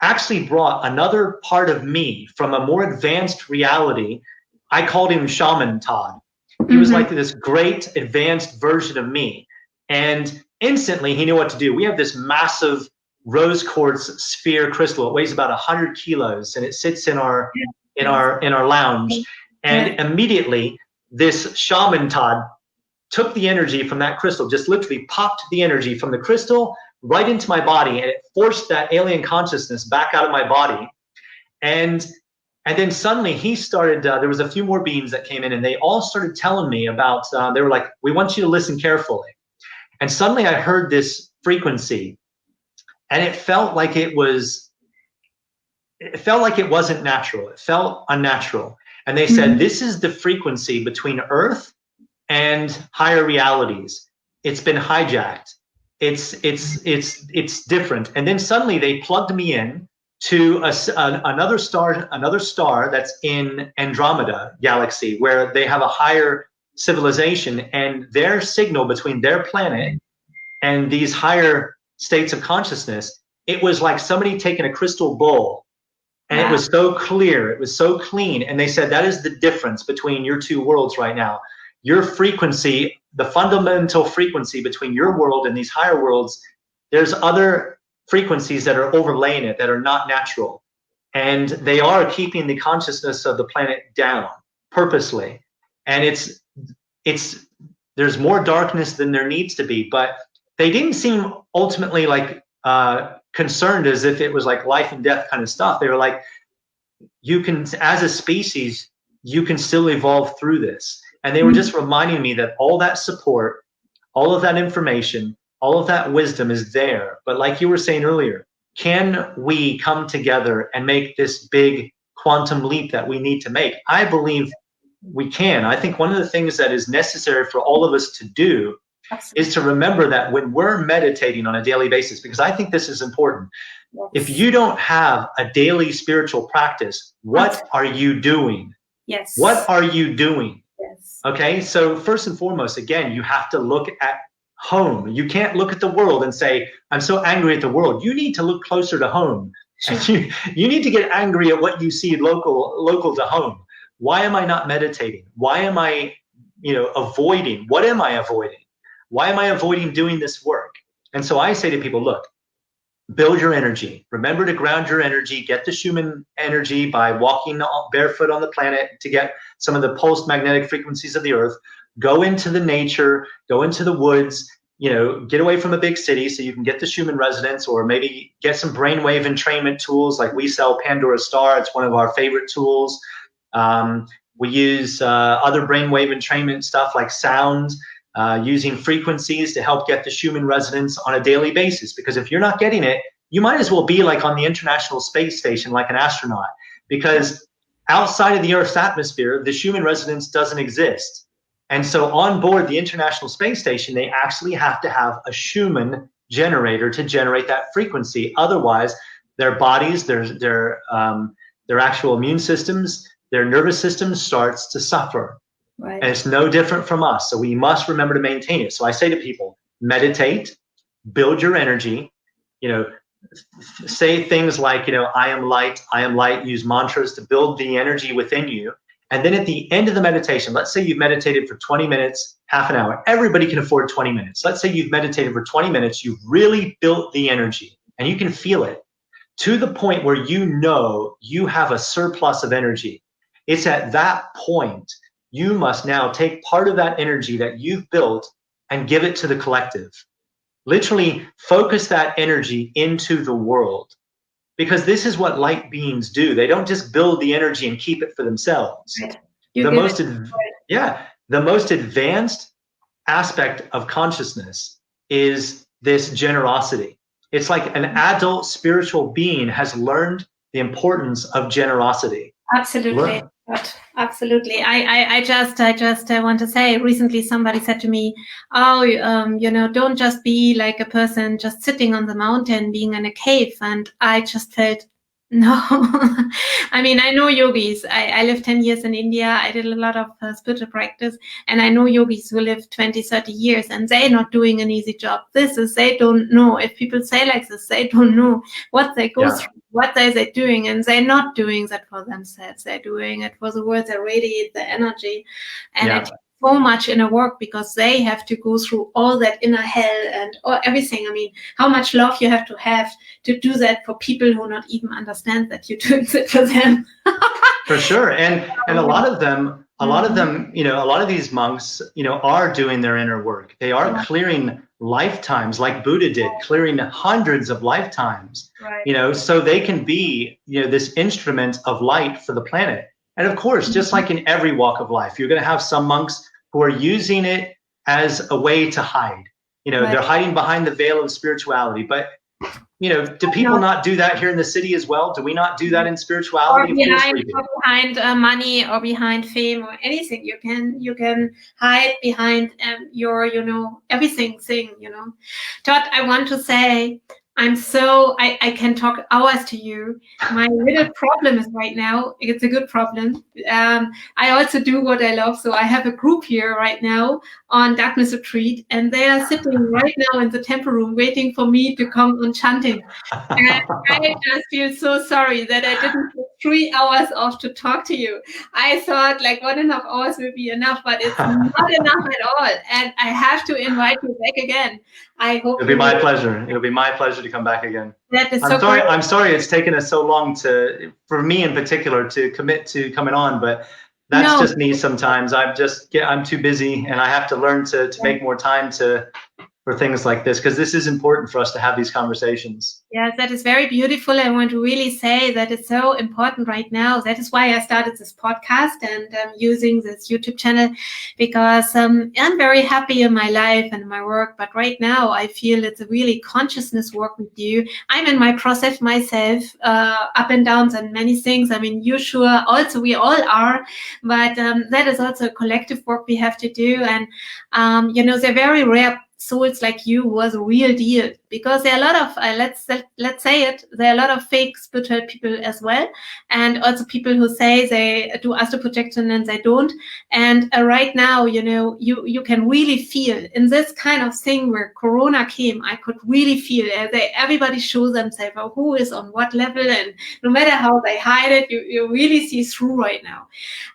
actually brought another part of me from a more advanced reality. I called him Shaman Todd. He was like this great advanced version of me. And instantly he knew what to do. We have this massive rose quartz sphere crystal. It weighs about 100 kilos, and it sits in our lounge. And immediately this Shaman Todd took the energy from that crystal, just literally popped the energy from the crystal right into my body, and it forced that alien consciousness back out of my body. And then suddenly he started, there was a few more beings that came in, and they all started telling me about, they were like, we want you to listen carefully. And suddenly I heard this frequency, and it felt like it wasn't natural. It felt unnatural. And they said, this is the frequency between Earth and higher realities. It's been hijacked. It's different. And then suddenly they plugged me in to another star that's in Andromeda galaxy, where they have a higher civilization, and their signal between their planet and these higher states of consciousness, it was like somebody taking a crystal bowl, and it was so clear, it was so clean. And they said, that is the difference between your two worlds right now. Your frequency, the fundamental frequency between your world and these higher worlds, there's other frequencies that are overlaying it that are not natural. And they are keeping the consciousness of the planet down purposely. And there's more darkness than there needs to be, but they didn't seem ultimately like concerned as if it was like life and death kind of stuff. They were like, you can, as a species, you can still evolve through this. And they were just reminding me that all that support, all of that information, all of that wisdom is there. But like you were saying earlier, can we come together and make this big quantum leap that we need to make? I believe we can. I think one of the things that is necessary for all of us to do is to remember that when we're meditating on a daily basis, because I think this is important. Yes. If you don't have a daily spiritual practice, what are you doing? Yes. What are you doing? Yes. Okay, so first and foremost, again, you have to look at home. You can't look at the world and say, I'm so angry at the world. You need to look closer to home. Sure. And you need to get angry at what you see local to home. Why am I not meditating? Why am I, avoiding? What am I avoiding? Why am I avoiding doing this work? And so I say to people, look, build your energy. Remember to ground your energy. Get the Schumann energy by walking barefoot on the planet to get some of the pulsed magnetic frequencies of the earth. Go into the nature, go into the woods, get away from a big city so you can get the Schumann Resonance, or maybe get some brainwave entrainment tools. Like we sell Pandora Star. It's one of our favorite tools. We use other brainwave entrainment stuff like sound, using frequencies to help get the Schumann Resonance on a daily basis. Because if you're not getting it, you might as well be like on the International Space Station like an astronaut. Because outside of the Earth's atmosphere, the Schumann Resonance doesn't exist. And so on board the International Space Station, they actually have to have a Schumann generator to generate that frequency. Otherwise, their bodies, their actual immune systems, their nervous system starts to suffer. Right. And it's no different from us. So we must remember to maintain it. So I say to people, meditate, build your energy, say things like, I am light, use mantras to build the energy within you. And then at the end of the meditation, let's say you've meditated for 20 minutes, half an hour. Everybody can afford 20 minutes. Let's say you've meditated for 20 minutes. You've really built the energy and you can feel it to the point where you have a surplus of energy. It's at that point you must now take part of that energy that you've built and give it to the collective. Literally focus that energy into the world. Because this is what light beings do. They don't just build the energy and keep it for themselves. Right. The most advanced aspect of consciousness is this generosity. It's like an adult spiritual being has learned the importance of generosity. Absolutely. Absolutely. I just want to say, recently somebody said to me, don't just be like a person just sitting on the mountain being in a cave. And I just felt, no. I mean, I know yogis. I lived 10 years in India. I did a lot of spiritual practice, and I know yogis who live 20, 30 years, and they're not doing an easy job. They don't know. If people say like this, they don't know what they go through, what are they doing, and they're not doing that for themselves. They're doing it for the world. They radiate the energy, and it's so much inner work because they have to go through all that inner hell and everything. I mean, how much love you have to do that for people who not even understand that you're doing it for them. For sure. And a lot of them, a lot of these monks, are doing their inner work. They are clearing lifetimes like Buddha did, clearing hundreds of lifetimes, so they can be, this instrument of light for the planet. And of course, just like in every walk of life, you're going to have some monks who are using it as a way to hide. They're hiding behind the veil of spirituality. But, do people not do that here in the city as well? Do we not do that in spirituality? Or behind money or behind fame or anything. You can hide behind your, everything thing, Todd, I want to say, I can talk hours to you. My little problem is right now, it's a good problem. I also do what I love. So I have a group here right now on Darkness Retreat, and they are sitting right now in the temple room waiting for me to come on chanting. And I just feel so sorry that I didn't 3 hours off to talk to you. I thought like 1.5 hours will be enough, but it's not enough at all. And I have to invite you back again. I hope it'll be my pleasure. It'll be my pleasure to come back again. That is I'm sorry it's taken us so long for me in particular to commit to coming on, but that's just me sometimes. I'm too busy, and I have to learn to make more time for things like this, because this is important for us to have these conversations. Yes, that is very beautiful. I want to really say that it's so important right now. That is why I started this podcast and using this YouTube channel, because I'm very happy in my life and my work. But right now I feel it's a really consciousness work with you. I'm in my process myself, up and downs and many things. I mean, you sure also, we all are, but that is also a collective work we have to do. And, they're very rare souls like you was a real deal, because there are a lot of let's say it, there are a lot of fake spiritual people as well, and also people who say they do astral projection and they don't. And right now, you can really feel in this kind of thing where Corona came, I could really feel everybody shows themselves who is on what level, and no matter how they hide it, you really see through right now.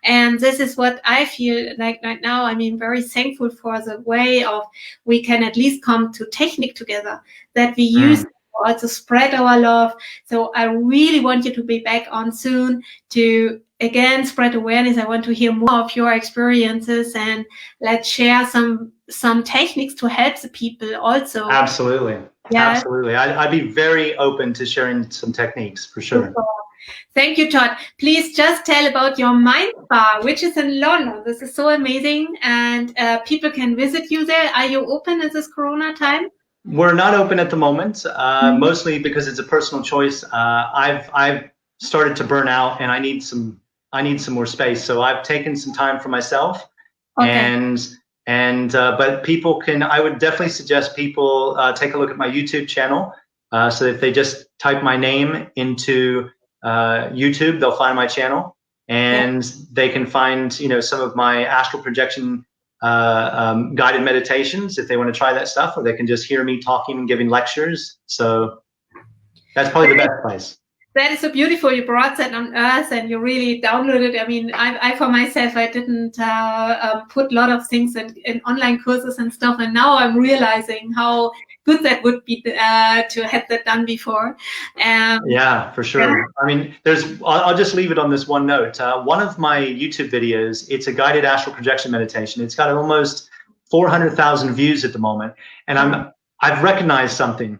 And this is what I feel like right now. I mean, very thankful for the way of we can at least come to technique together, that we use to also spread our love. So I really want you to be back on soon to again spread awareness. I want to hear more of your experiences, and let's share some techniques to help the people also. Absolutely. Yeah. Absolutely. I'd be very open to sharing some techniques for sure. Super. Thank you, Todd. Please just tell about your Mind Spa, which is in London. This is so amazing, and people can visit you there. Are you open at this Corona time? We're not open at the moment, mostly because it's a personal choice. I've started to burn out, and I need some more space. So I've taken some time for myself, but people can. I would definitely suggest people take a look at my YouTube channel. So if they just type my name into YouTube, they'll find my channel, and they can find some of my astral projection guided meditations if they want to try that stuff, or they can just hear me talking and giving lectures. So that's probably the best place. That is so beautiful. You brought that on earth and you really downloaded. I mean, I for myself, I didn't put a lot of things in online courses and stuff. And now I'm realizing how good that would be to have that done before. Yeah, for sure. Yeah. I mean, I'll just leave it on this one note. One of my YouTube videos, it's a guided astral projection meditation. It's got almost 400,000 views at the moment. And I've recognized something.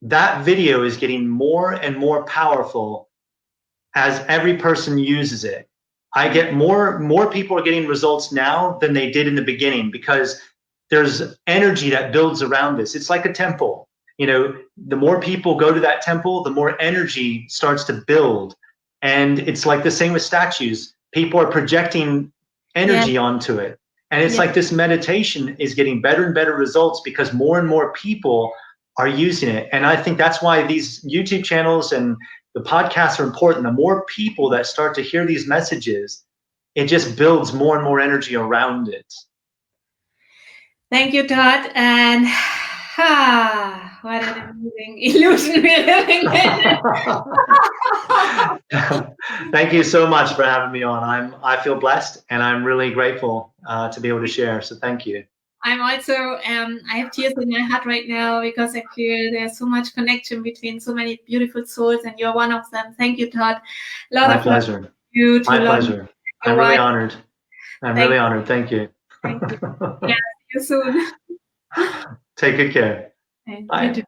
That video is getting more and more powerful as every person uses it. I get more people are getting results now than they did in the beginning, because there's energy that builds around this. It's like a temple. The more people go to that temple, the more energy starts to build. And it's like the same with statues. People are projecting energy onto it. And it's like this meditation is getting better and better results because more and more people are using it. And I think that's why these YouTube channels and the podcasts are important. The more people that start to hear these messages, it just builds more and more energy around it. Thank you, Todd. And what an amazing illusion we're living in. Thank you so much for having me on. I feel blessed, and I'm really grateful to be able to share. So thank you. I'm also, I have tears in my heart right now because I feel there's so much connection between so many beautiful souls, and you're one of them. Thank you, Todd. My pleasure. My pleasure. I'm really honored. I'm really honored. Thank you. Thank you. Yeah, see you soon. Take good care. Bye.